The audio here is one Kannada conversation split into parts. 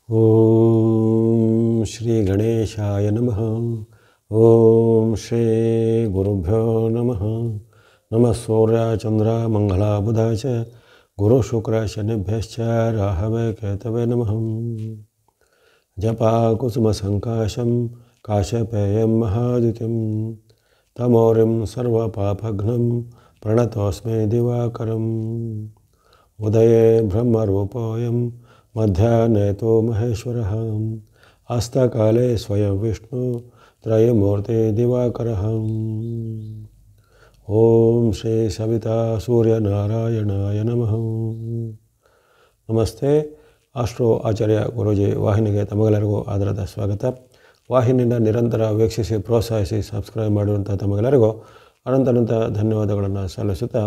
ಓಂ ಶ್ರೀ ಗಣೇಶಾಯ ನಮಃ. ಓಂ ಶ್ರೀ ಗುರುಭ್ಯೋ ನಮಃ. ನಮಃ ಸೂರ್ಯ ಚಂದ್ರ ಮಂಗಳ ಬುಧ ಚ ಗುರು ಶುಕ್ರ ಶನಿಭ್ಯಶ್ಚ ರಾಹವೇ ಕೇತವೇ ನಮಃ. ಜಪಾ ಕುಸುಮ ಸಂಕಾಶಂ ಕಾಶ್ಯಪೇಯಂ ಮಹಾದ್ಯುತಿಂ ತಮೋರಿಂ ಸರ್ವಪಾಪಘ್ನಂ ಪ್ರಣತೋಸ್ಮೈ ದಿವಾಕರಂ. ಉದಯೇ ಬ್ರಹ್ಮರೂಪೋಯಂ ಮಧ್ಯಾಹ್ನೇ ತೋ ಮಹೇಶ್ವರಃ ಹಸ್ತಕಾಲೇ ಸ್ವಯಂ ವಿಷ್ಣು ತ್ರಯಮೂರ್ತಿ ದಿವಾಕರಃ. ಓಂ ಶ್ರೀ ಸವಿತಾ ಸೂರ್ಯನಾರಾಯಣಾಯ ನಮಃ. ನಮಸ್ತೆ. ಆಸ್ಟ್ರೋ ಆಚಾರ್ಯ ಗುರೂಜಿ ವಾಹಿನಿಗೆ ತಮಗೆಲ್ಲರಿಗೂ ಆದರದ ಸ್ವಾಗತ. ವಾಹಿನಿಯಿಂದ ನಿರಂತರ ವೀಕ್ಷಿಸಿ ಪ್ರೋತ್ಸಾಹಿಸಿ ಸಬ್ಸ್ಕ್ರೈಬ್ ಮಾಡಿರುವಂಥ ತಮಗೆಲ್ಲರಿಗೂ ಅನಂತ ಧನ್ಯವಾದಗಳನ್ನು ಸಲ್ಲಿಸುತ್ತಾ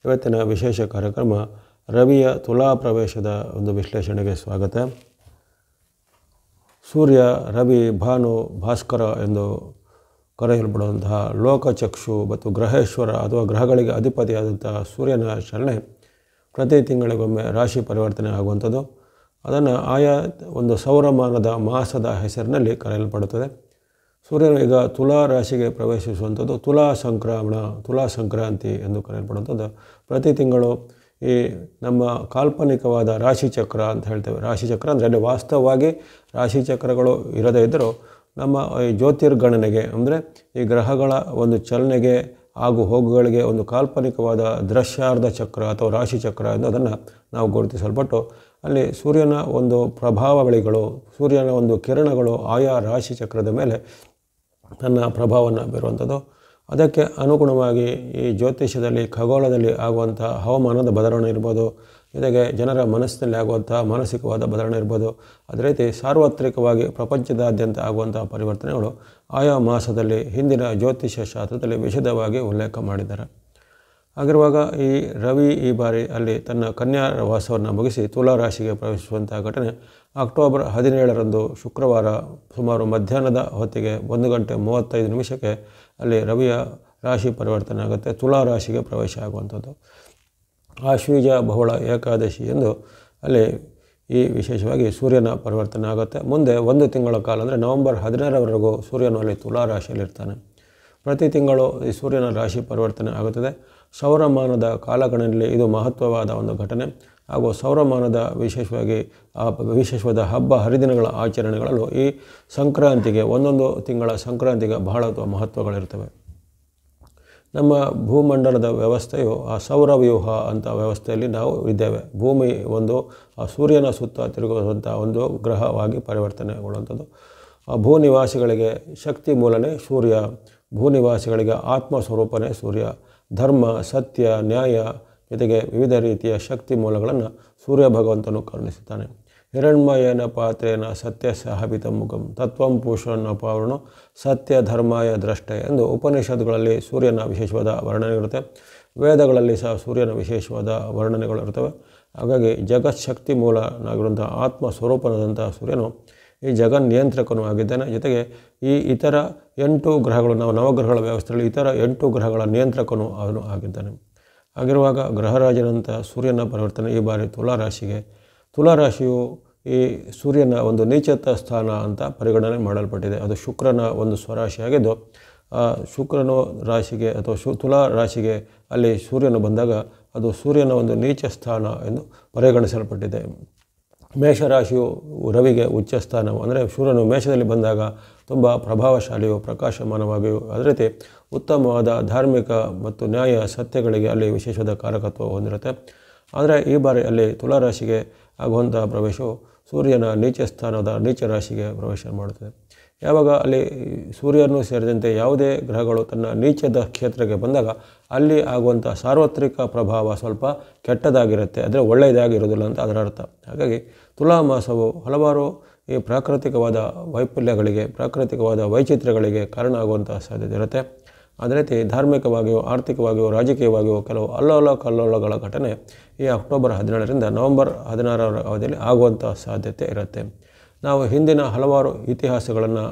ಇವತ್ತಿನ ವಿಶೇಷ ಕಾರ್ಯಕ್ರಮ ರವಿಯ ತುಲಾ ಪ್ರವೇಶದ ಒಂದು ವಿಶ್ಲೇಷಣೆಗೆ ಸ್ವಾಗತ. ಸೂರ್ಯ, ರವಿ, ಭಾನು, ಭಾಸ್ಕರ ಎಂದು ಕರೆಯಲ್ಪಡುವಂತಹ ಲೋಕಚಕ್ಷು ಮತ್ತು ಗ್ರಹೇಶ್ವರ ಅಥವಾ ಗ್ರಹಗಳಿಗೆ ಅಧಿಪತಿಯಾದಂತಹ ಸೂರ್ಯನ ಚಲನೆ ಪ್ರತಿ ತಿಂಗಳಿಗೊಮ್ಮೆ ರಾಶಿ ಪರಿವರ್ತನೆ ಆಗುವಂಥದ್ದು. ಅದನ್ನು ಆಯಾ ಒಂದು ಸೌರಮಾನದ ಮಾಸದ ಹೆಸರಿನಲ್ಲಿ ಕರೆಯಲ್ಪಡುತ್ತದೆ. ಸೂರ್ಯನು ಈಗ ತುಲಾ ರಾಶಿಗೆ ಪ್ರವೇಶಿಸುವಂಥದ್ದು ತುಲಾ ಸಂಕ್ರಮಣ, ತುಲಾ ಸಂಕ್ರಾಂತಿ ಎಂದು ಕರೆಯಲ್ಪಡುವಂಥದ್ದು. ಪ್ರತಿ ತಿಂಗಳು ಈ ನಮ್ಮ ಕಾಲ್ಪನಿಕವಾದ ರಾಶಿಚಕ್ರ ಅಂತ ಹೇಳ್ತೇವೆ. ರಾಶಿಚಕ್ರ ಅಂದರೆ ಅಲ್ಲಿ ವಾಸ್ತವವಾಗಿ ರಾಶಿಚಕ್ರಗಳು ಇರದೇ ಇದ್ದರೂ ನಮ್ಮ ಈ ಜ್ಯೋತಿರ್ಗಣನೆಗೆ ಅಂದರೆ ಈ ಗ್ರಹಗಳ ಒಂದು ಚಲನೆಗೆ ಆಗು ಹೋಗುಗಳಿಗೆ ಒಂದು ಕಾಲ್ಪನಿಕವಾದ ದೃಶ್ಯಾರ್ಧ ಚಕ್ರ ಅಥವಾ ರಾಶಿಚಕ್ರ ಎಂದು ಅದನ್ನು ನಾವು ಗುರುತಿಸಲ್ಪಟ್ಟು ಅಲ್ಲಿ ಸೂರ್ಯನ ಒಂದು ಪ್ರಭಾವಗಳಿಗಳು, ಸೂರ್ಯನ ಒಂದು ಕಿರಣಗಳು ಆಯಾ ರಾಶಿಚಕ್ರದ ಮೇಲೆ ತನ್ನ ಪ್ರಭಾವವನ್ನು ಬೀರುವಂಥದ್ದು. ಅದಕ್ಕೆ ಅನುಗುಣವಾಗಿ ಈ ಜ್ಯೋತಿಷ್ಯದಲ್ಲಿ, ಖಗೋಳದಲ್ಲಿ ಆಗುವಂಥ ಹವಾಮಾನದ ಬದಲಾವಣೆ ಇರ್ಬೋದು, ಜೊತೆಗೆ ಜನರ ಮನಸ್ಸಿನಲ್ಲಿ ಆಗುವಂಥ ಮಾನಸಿಕವಾದ ಬದಲಾವಣೆ ಇರ್ಬೋದು. ಅದೇ ರೀತಿ ಸಾರ್ವತ್ರಿಕವಾಗಿ ಪ್ರಪಂಚದಾದ್ಯಂತ ಆಗುವಂಥ ಪರಿವರ್ತನೆಗಳು ಆಯಾ ಮಾಸದಲ್ಲಿ ಹಿಂದಿನ ಜ್ಯೋತಿಷ್ಯ ಶಾಸ್ತ್ರದಲ್ಲಿ ವಿಶದವಾಗಿ ಉಲ್ಲೇಖ ಮಾಡಿದ್ದಾರೆ. ಹಾಗಿರುವಾಗ ಈ ರವಿ ಈ ಬಾರಿ ಅಲ್ಲಿ ತನ್ನ ಕನ್ಯಾ ವಾಸವನ್ನು ಮುಗಿಸಿ ತುಲಾ ರಾಶಿಗೆ ಪ್ರವೇಶಿಸುವಂಥ ಘಟನೆ ಅಕ್ಟೋಬರ್ 17ರಂದು ಶುಕ್ರವಾರ ಸುಮಾರು ಮಧ್ಯಾಹ್ನದ ಹೊತ್ತಿಗೆ 1:35 ಅಲ್ಲಿ ರವಿಯ ರಾಶಿ ಪರಿವರ್ತನೆ ಆಗುತ್ತೆ. ತುಲಾ ರಾಶಿಗೆ ಪ್ರವೇಶ ಆಗುವಂಥದ್ದು ಆಶ್ವೀಜ ಬಹುಳ ಏಕಾದಶಿ ಎಂದು ಅಲ್ಲಿ ಈ ವಿಶೇಷವಾಗಿ ಸೂರ್ಯನ ಪರಿವರ್ತನೆ ಆಗುತ್ತೆ. ಮುಂದೆ 1 ತಿಂಗಳ ಕಾಲ ಅಂದರೆ ನವೆಂಬರ್ 16ರವರೆಗೂ ಸೂರ್ಯನು ಅಲ್ಲಿ ತುಲಾ ರಾಶಿಯಲ್ಲಿರ್ತಾನೆ. ಪ್ರತಿ ತಿಂಗಳು ಈ ಸೂರ್ಯನ ರಾಶಿ ಪರಿವರ್ತನೆ ಆಗುತ್ತದೆ. ಸೌರಮಾನದ ಕಾಲಗಣನೆಯಲ್ಲಿ ಇದು ಮಹತ್ವವಾದ ಒಂದು ಘಟನೆ. ಹಾಗೂ ಸೌರಮಾನದ ವಿಶೇಷವಾದ ಹಬ್ಬ ಹರಿದಿನಗಳ ಆಚರಣೆಗಳಲ್ಲೂ ಈ ಸಂಕ್ರಾಂತಿಗೆ, ಒಂದೊಂದು ತಿಂಗಳ ಸಂಕ್ರಾಂತಿಗೆ ಬಹಳ ಮಹತ್ವಗಳಿರ್ತವೆ. ನಮ್ಮ ಭೂಮಂಡಲದ ವ್ಯವಸ್ಥೆಯು ಆ ಸೌರವ್ಯೂಹ ಅಂತ ವ್ಯವಸ್ಥೆಯಲ್ಲಿ ನಾವು ಇದ್ದೇವೆ. ಭೂಮಿ ಒಂದು ಆ ಸೂರ್ಯನ ಸುತ್ತ ತಿರುಗುವಂಥ ಒಂದು ಗ್ರಹವಾಗಿ ಪರಿವರ್ತನೆಗೊಳ್ಳುವಂಥದ್ದು. ಆ ಭೂನಿವಾಸಿಗಳಿಗೆ ಶಕ್ತಿ ಮೂಲನೇ ಸೂರ್ಯ, ಭೂನಿವಾಸಿಗಳಿಗೆ ಆತ್ಮ ಸ್ವರೂಪನೇ ಸೂರ್ಯ. ಧರ್ಮ, ಸತ್ಯ, ನ್ಯಾಯ ಜೊತೆಗೆ ವಿವಿಧ ರೀತಿಯ ಶಕ್ತಿ ಮೂಲಗಳನ್ನು ಸೂರ್ಯ ಭಗವಂತನು ಕರುಣಿಸುತ್ತಾನೆ. ಹಿರಣ್ಮಯೇನ ಪಾತ್ರೇನ ಸತ್ಯ ಸಹಬಿತ ಮುಖಂ ತತ್ವಂ ಪುರುಷನ ಅಪಾವರಣು ಸತ್ಯ ಧರ್ಮಾಯ ದ್ರಷ್ಟೆ ಎಂದು ಉಪನಿಷತ್ತುಗಳಲ್ಲಿ ಸೂರ್ಯನ ವಿಶೇಷವಾದ ವರ್ಣನೆಗಳಿರುತ್ತೆ. ವೇದಗಳಲ್ಲಿ ಸಹ ಸೂರ್ಯನ ವಿಶೇಷವಾದ ವರ್ಣನೆಗಳಿರ್ತವೆ. ಹಾಗಾಗಿ ಜಗತ್ಶಕ್ತಿ ಮೂಲನಾಗಿರುವಂಥ ಆತ್ಮ ಸ್ವರೂಪನಾದಂಥ ಸೂರ್ಯನು ಈ ಜಗನ್ನಿಯಂತ್ರಕನೂ ಆಗಿದ್ದಾನೆ. ಜೊತೆಗೆ ಈ ಇತರ 8 ಗ್ರಹಗಳು, ನಾವು ನವಗ್ರಹಗಳ ವ್ಯವಸ್ಥೆಯಲ್ಲಿ ಇತರ 8 ಗ್ರಹಗಳ ನಿಯಂತ್ರಕನೂ ಅವನು ಆಗಿದ್ದಾನೆ. ಹಾಗಿರುವಾಗ ಗ್ರಹರಾಜನಂಥ ಸೂರ್ಯನ ಪರಿವರ್ತನೆ ಈ ಬಾರಿ ತುಲಾ ರಾಶಿಗೆ. ತುಲಾ ರಾಶಿಯು ಈ ಸೂರ್ಯನ ಒಂದು ನೀಚತ ಸ್ಥಾನ ಅಂತ ಪರಿಗಣನೆ ಮಾಡಲ್ಪಟ್ಟಿದೆ. ಅದು ಶುಕ್ರನ ಒಂದು ಸ್ವರಾಶಿಯಾಗಿದ್ದು ಶುಕ್ರನು ರಾಶಿಗೆ ಅಥವಾ ತುಲಾ ರಾಶಿಗೆ ಅಲ್ಲಿ ಸೂರ್ಯನು ಬಂದಾಗ ಅದು ಸೂರ್ಯನ ಒಂದು ನೀಚ ಸ್ಥಾನ ಎಂದು ಪರಿಗಣಿಸಲ್ಪಟ್ಟಿದೆ. ಮೇಷರಾಶಿಯು ರವಿಗೆ ಉಚ್ಚ ಸ್ಥಾನವು ಅಂದರೆ ಸೂರ್ಯನು ಮೇಷದಲ್ಲಿ ಬಂದಾಗ ತುಂಬ ಪ್ರಭಾವಶಾಲಿಯು, ಪ್ರಕಾಶಮಾನವಾಗಿಯೂ ಅದೇ ರೀತಿ ಉತ್ತಮವಾದ ಧಾರ್ಮಿಕ ಮತ್ತು ನ್ಯಾಯ ಸತ್ಯಗಳಿಗೆ ಅಲ್ಲಿ ವಿಶೇಷವಾದ ಕಾರಕತ್ವ ಹೊಂದಿರುತ್ತೆ. ಆದರೆ ಈ ಬಾರಿ ಅಲ್ಲಿ ತುಲಾ ರಾಶಿಗೆ ಆಗುವಂಥ ಪ್ರವೇಶವು ಸೂರ್ಯನ ನೀಚ ಸ್ಥಾನದ ನೀಚ ರಾಶಿಗೆ ಪ್ರವೇಶ ಮಾಡುತ್ತದೆ. ಯಾವಾಗ ಅಲ್ಲಿ ಸೂರ್ಯನೂ ಸೇರಿದಂತೆ ಯಾವುದೇ ಗ್ರಹಗಳು ತನ್ನ ನೀಚದ ಕ್ಷೇತ್ರಕ್ಕೆ ಬಂದಾಗ ಅಲ್ಲಿ ಆಗುವಂಥ ಸಾರ್ವತ್ರಿಕ ಪ್ರಭಾವ ಸ್ವಲ್ಪ ಕೆಟ್ಟದಾಗಿರುತ್ತೆ, ಅಂದರೆ ಒಳ್ಳೆಯದಾಗಿರೋದಿಲ್ಲ ಅಂತ ಅದರ ಅರ್ಥ. ಹಾಗಾಗಿ ತುಲಾ ಮಾಸವು ಹಲವಾರು ಈ ಪ್ರಾಕೃತಿಕವಾದ ವೈಫಲ್ಯಗಳಿಗೆ, ಪ್ರಾಕೃತಿಕವಾದ ವೈಚಿತ್ರ್ಯಗಳಿಗೆ ಕಾರಣ ಆಗುವಂಥ ಸಾಧ್ಯತೆ ಇರುತ್ತೆ. ಅದೇ ರೀತಿ ಧಾರ್ಮಿಕವಾಗಿಯೂ, ಆರ್ಥಿಕವಾಗಿಯೂ, ರಾಜಕೀಯವಾಗಿಯೂ ಕೆಲವು ಕಲ್ಲೋಲಗಳ ಘಟನೆ ಈ ಅಕ್ಟೋಬರ್ 17ರಿಂದ ನವೆಂಬರ್ 16ರ ಅವಧಿಯಲ್ಲಿ ಆಗುವಂಥ ಸಾಧ್ಯತೆ ಇರುತ್ತೆ. ನಾವು ಹಿಂದಿನ ಹಲವಾರು ಇತಿಹಾಸಗಳನ್ನು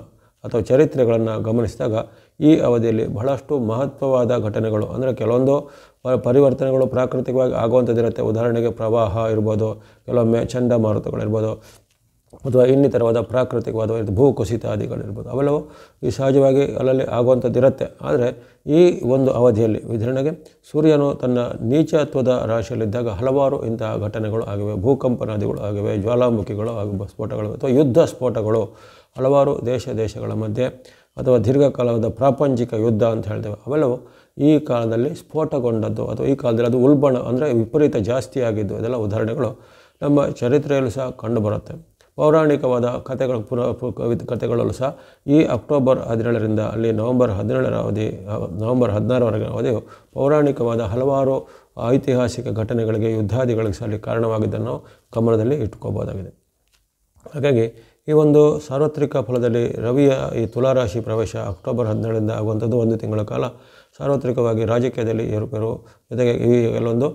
ಅಥವಾ ಚರಿತ್ರೆಗಳನ್ನು ಗಮನಿಸಿದಾಗ ಈ ಅವಧಿಯಲ್ಲಿ ಬಹಳಷ್ಟು ಮಹತ್ವವಾದ ಘಟನೆಗಳು ಅಂದರೆ ಕೆಲವೊಂದು ಪರಿವರ್ತನೆಗಳು ಪ್ರಾಕೃತಿಕವಾಗಿ ಆಗುವಂಥದ್ದಿರುತ್ತೆ. ಉದಾಹರಣೆಗೆ ಪ್ರವಾಹ ಇರ್ಬೋದು, ಕೆಲವೊಮ್ಮೆ ಚಂಡಮಾರುತಗಳಿರ್ಬೋದು, ಅಥವಾ ಇನ್ನಿತರವಾದ ಪ್ರಾಕೃತಿಕವಾದ ಭೂಕುಸಿತಾದಿಗಳಿರ್ಬೋದು, ಅವೆಲ್ಲವೂ ಈ ಸಹಜವಾಗಿ ಅಲ್ಲಲ್ಲಿ ಆಗುವಂಥದ್ದು ಇರುತ್ತೆ. ಆದರೆ ಈ ಒಂದು ಅವಧಿಯಲ್ಲಿ ಉದಾಹರಣೆಗೆ ಸೂರ್ಯನು ತನ್ನ ನೀಚತ್ವದ ರಾಶಿಯಲ್ಲಿದ್ದಾಗ ಹಲವಾರು ಇಂತಹ ಘಟನೆಗಳು ಆಗಿವೆ. ಭೂಕಂಪನಾದಿಗಳು ಆಗಿವೆ, ಜ್ವಾಲಾಮುಖಿಗಳು ಆಗಿವೆ, ಸ್ಫೋಟಗಳು ಅಥವಾ ಯುದ್ಧ ಸ್ಫೋಟಗಳು ಹಲವಾರು ದೇಶಗಳ ಮಧ್ಯೆ ಅಥವಾ ದೀರ್ಘಕಾಲದ ಪ್ರಾಪಂಚಿಕ ಯುದ್ಧ ಅಂತ ಹೇಳ್ತೇವೆ, ಅವೆಲ್ಲವೂ ಈ ಕಾಲದಲ್ಲಿ ಸ್ಫೋಟಗೊಂಡದ್ದು ಅಥವಾ ಈ ಕಾಲದಲ್ಲಿ ಅದು ಉಲ್ಬಣ ಅಂದರೆ ವಿಪರೀತ ಜಾಸ್ತಿ ಆಗಿದ್ದು ಇದೆಲ್ಲ ಉದಾಹರಣೆಗಳು ನಮ್ಮ ಚರಿತ್ರೆಯಲ್ಲೂ ಸಹ ಕಂಡುಬರುತ್ತೆ. ಪೌರಾಣಿಕವಾದ ಕಥೆಗಳಲ್ಲೂ ಸಹ ಈ ಅಕ್ಟೋಬರ್ 17ರಿಂದ ಅಲ್ಲಿ ನವೆಂಬರ್ 17ರ ಅವಧಿ, ನವೆಂಬರ್ 16ರವರೆಗೆ ಅವಧಿಯು ಪೌರಾಣಿಕವಾದ ಹಲವಾರು ಐತಿಹಾಸಿಕ ಘಟನೆಗಳಿಗೆ, ಯುದ್ಧಾದಿಗಳಿಗೆ ಸಹ ಅಲ್ಲಿ ಕಾರಣವಾಗಿದ್ದನ್ನು ನಾವು ಗಮನದಲ್ಲಿ ಇಟ್ಕೋಬೋದಾಗಿದೆ. ಹಾಗಾಗಿ ಈ ಒಂದು ಸಾರ್ವತ್ರಿಕ ಫಲದಲ್ಲಿ ರವಿಯ ಈ ತುಲಾರಾಶಿ ಪ್ರವೇಶ ಅಕ್ಟೋಬರ್ 17ರಿಂದ ಆಗುವಂಥದ್ದು 1 ತಿಂಗಳ ಕಾಲ ಸಾರ್ವತ್ರಿಕವಾಗಿ ರಾಜಕೀಯದಲ್ಲಿ ಏರುಪೇರು, ಜೊತೆಗೆ ಈ ಕೆಲವೊಂದು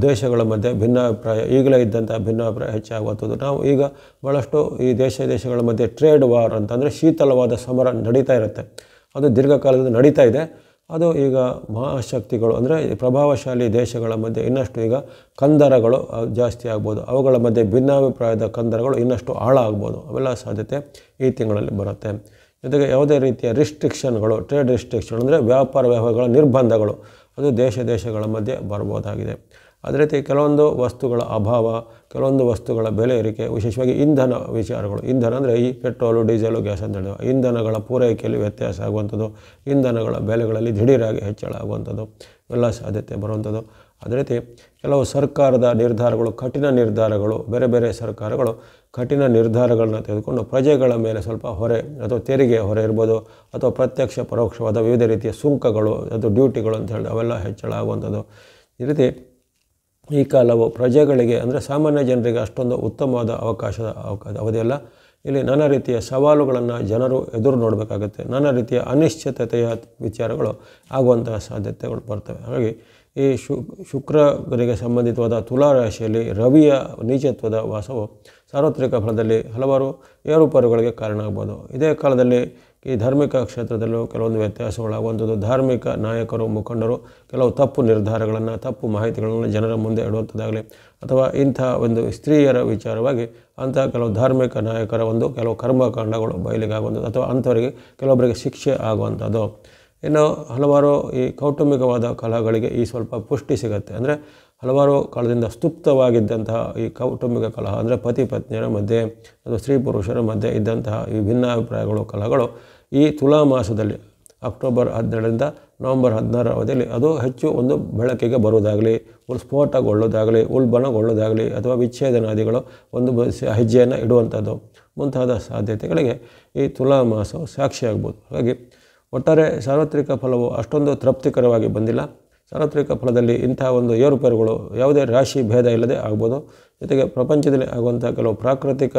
ದೇಶಗಳ ಮಧ್ಯೆ ಭಿನ್ನಾಭಿಪ್ರಾಯ, ಈಗಲೇ ಇದ್ದಂಥ ಭಿನ್ನಾಭಿಪ್ರಾಯ ಹೆಚ್ಚಾಗುವಂಥದ್ದು. ನಾವು ಈಗ ಭಾಳಷ್ಟು ಈ ದೇಶಗಳ ಮಧ್ಯೆ ಟ್ರೇಡ್ ವಾರ್ ಅಂತಂದರೆ ಶೀತಲವಾದ ಸಮರ ನಡೀತಾ ಇರುತ್ತೆ, ಅದು ದೀರ್ಘಕಾಲದಿಂದ ನಡೀತಾ ಇದೆ. ಅದು ಈಗ ಮಹಾಶಕ್ತಿಗಳು ಅಂದರೆ ಪ್ರಭಾವಶಾಲಿ ದೇಶಗಳ ಮಧ್ಯೆ ಇನ್ನಷ್ಟು ಈಗ ಕಂದರಗಳು ಜಾಸ್ತಿ ಆಗ್ಬೋದು, ಅವುಗಳ ಮಧ್ಯೆ ಭಿನ್ನಾಭಿಪ್ರಾಯದ ಕಂದರಗಳು ಇನ್ನಷ್ಟು ಆಳ ಆಗ್ಬೋದು, ಅವೆಲ್ಲ ಸಾಧ್ಯತೆ ಈ ತಿಂಗಳಲ್ಲಿ ಬರುತ್ತೆ. ಜೊತೆಗೆ ಯಾವುದೇ ರೀತಿಯ ರಿಸ್ಟ್ರಿಕ್ಷನ್ಗಳು, ಟ್ರೇಡ್ ರಿಸ್ಟ್ರಿಕ್ಷನ್ ಅಂದರೆ ವ್ಯಾಪಾರ ವ್ಯವಹಾರಗಳ ನಿರ್ಬಂಧಗಳು ಅದು ದೇಶಗಳ ಮಧ್ಯೆ ಬರ್ಬೋದಾಗಿದೆ. ಅದೇ ರೀತಿ ಕೆಲವೊಂದು ವಸ್ತುಗಳ ಅಭಾವ, ಕೆಲವೊಂದು ವಸ್ತುಗಳ ಬೆಲೆ ಏರಿಕೆ, ವಿಶೇಷವಾಗಿ ಇಂಧನ ವಿಚಾರಗಳು. ಇಂಧನ ಅಂದರೆ ಈ ಪೆಟ್ರೋಲು, ಡೀಸೆಲು, ಗ್ಯಾಸ್ ಅಂತ ಹೇಳಿದ ಇಂಧನಗಳ ಪೂರೈಕೆಯಲ್ಲಿ ವ್ಯತ್ಯಾಸ ಆಗುವಂಥದ್ದು, ಇಂಧನಗಳ ಬೆಲೆಗಳಲ್ಲಿ ದಿಢೀರಾಗಿ ಹೆಚ್ಚಳ ಆಗುವಂಥದ್ದು, ಇವೆಲ್ಲ ಸಾಧ್ಯತೆ ಬರುವಂಥದ್ದು. ಅದೇ ರೀತಿ ಕೆಲವು ಸರ್ಕಾರದ ನಿರ್ಧಾರಗಳು, ಕಠಿಣ ನಿರ್ಧಾರಗಳು, ಬೇರೆ ಸರ್ಕಾರಗಳು ಕಠಿಣ ನಿರ್ಧಾರಗಳನ್ನ ತೆಗೆದುಕೊಂಡು ಪ್ರಜೆಗಳ ಮೇಲೆ ಸ್ವಲ್ಪ ಹೊರೆ ಅಥವಾ ತೆರಿಗೆ ಹೊರೆ ಇರ್ಬೋದು, ಅಥವಾ ಪ್ರತ್ಯಕ್ಷ ಪರೋಕ್ಷವಾದ ವಿವಿಧ ರೀತಿಯ ಸುಂಕಗಳು ಅಥವಾ ಡ್ಯೂಟಿಗಳು ಅಂತ ಹೇಳಿದ್ರೆ ಅವೆಲ್ಲ ಹೆಚ್ಚಳ ಆಗುವಂಥದ್ದು. ಈ ರೀತಿ ಈ ಕಾಲವು ಪ್ರಜೆಗಳಿಗೆ ಅಂದರೆ ಸಾಮಾನ್ಯ ಜನರಿಗೆ ಅಷ್ಟೊಂದು ಉತ್ತಮವಾದ ಅವಧಿಯಲ್ಲ. ಇಲ್ಲಿ ನಾನಾ ರೀತಿಯ ಸವಾಲುಗಳನ್ನು ಜನರು ಎದುರು ನೋಡಬೇಕಾಗುತ್ತೆ, ನಾನಾ ರೀತಿಯ ಅನಿಶ್ಚಿತತೆಯ ವಿಚಾರಗಳು ಆಗುವಂತಹ ಸಾಧ್ಯತೆಗಳು ಬರ್ತವೆ. ಹಾಗಾಗಿ ಈ ಶುಕ್ರನಿಗೆ ಸಂಬಂಧಿತವಾದ ತುಲಾರಾಶಿಯಲ್ಲಿ ರವಿಯ ನೀಚತ್ವದ ವಾಸವು ಸಾರ್ವತ್ರಿಕ ಫಲದಲ್ಲಿ ಹಲವಾರು ಏರುಪೇರುಗಳಿಗೆ ಕಾರಣ ಆಗ್ಬೋದು. ಇದೇ ಕಾಲದಲ್ಲಿ ಈ ಧಾರ್ಮಿಕ ಕ್ಷೇತ್ರದಲ್ಲೂ ಕೆಲವೊಂದು ವ್ಯತ್ಯಾಸಗಳಾಗುವಂಥದ್ದು, ಧಾರ್ಮಿಕ ನಾಯಕರು, ಮುಖಂಡರು ಕೆಲವು ತಪ್ಪು ನಿರ್ಧಾರಗಳನ್ನು, ತಪ್ಪು ಮಾಹಿತಿಗಳನ್ನು ಜನರ ಮುಂದೆ ಇಡುವಂಥದ್ದಾಗಲಿ, ಅಥವಾ ಇಂಥ ಒಂದು ಸ್ತ್ರೀಯರ ವಿಚಾರವಾಗಿ ಅಂಥ ಕೆಲವು ಧಾರ್ಮಿಕ ನಾಯಕರ ಕೆಲವು ಕರ್ಮಕಾಂಡಗಳು ಬಯಲಿಗಾಗುವಂಥದ್ದು, ಅಥವಾ ಅಂಥವರಿಗೆ ಕೆಲವೊಬ್ಬರಿಗೆ ಶಿಕ್ಷೆ ಆಗುವಂಥದ್ದು. ಇನ್ನು ಹಲವಾರು ಈ ಕೌಟುಂಬಿಕವಾದ ಕಲಹಗಳಿಗೆ ಈ ಸ್ವಲ್ಪ ಪುಷ್ಟಿ ಸಿಗುತ್ತೆ. ಅಂದರೆ ಹಲವಾರು ಕಾಲದಿಂದ ಸ್ತುಪ್ತವಾಗಿದ್ದಂತಹ ಈ ಕೌಟುಂಬಿಕ ಕಲಹ ಅಂದರೆ ಪತಿ ಪತ್ನಿಯರ ಮಧ್ಯೆ ಅಥವಾ ಸ್ತ್ರೀ ಪುರುಷರ ಮಧ್ಯೆ ಇದ್ದಂತಹ ಈ ಭಿನ್ನಾಭಿಪ್ರಾಯಗಳು, ಕಲಹಗಳು ಈ ತುಲಾ ಮಾಸದಲ್ಲಿ ಅಕ್ಟೋಬರ್ 17ರಿಂದ ನವೆಂಬರ್ 16ರ ಅವಧಿಯಲ್ಲಿ ಅದು ಹೆಚ್ಚು ಒಂದು ಬೆಳಕಿಗೆ ಬರುವುದಾಗಲಿ, ಸ್ಫೋಟಗೊಳ್ಳುವುದಾಗಲಿ, ಉಲ್ಬಣಗೊಳ್ಳುವುದಾಗಲಿ, ಅಥವಾ ವಿಚ್ಛೇದನಾದಿಗಳು ಒಂದು ಹೆಜ್ಜೆಯನ್ನು ಇಡುವಂಥದ್ದು ಮುಂತಾದ ಸಾಧ್ಯತೆಗಳಿಗೆ ಈ ತುಲಾ ಮಾಸವು ಸಾಕ್ಷಿಯಾಗ್ಬೋದು. ಹಾಗಾಗಿ ಒಟ್ಟಾರೆ ಸಾರ್ವತ್ರಿಕ ಫಲವು ಅಷ್ಟೊಂದು ತೃಪ್ತಿಕರವಾಗಿ ಬಂದಿಲ್ಲ. ಸಾರ್ವತ್ರಿಕ ಫಲದಲ್ಲಿ ಇಂಥ ಒಂದು ಏರುಪೇರುಗಳು ಯಾವುದೇ ರಾಶಿ ಭೇದ ಇಲ್ಲದೆ ಆಗ್ಬೋದು. ಜೊತೆಗೆ ಪ್ರಪಂಚದಲ್ಲಿ ಆಗುವಂಥ ಕೆಲವು ಪ್ರಾಕೃತಿಕ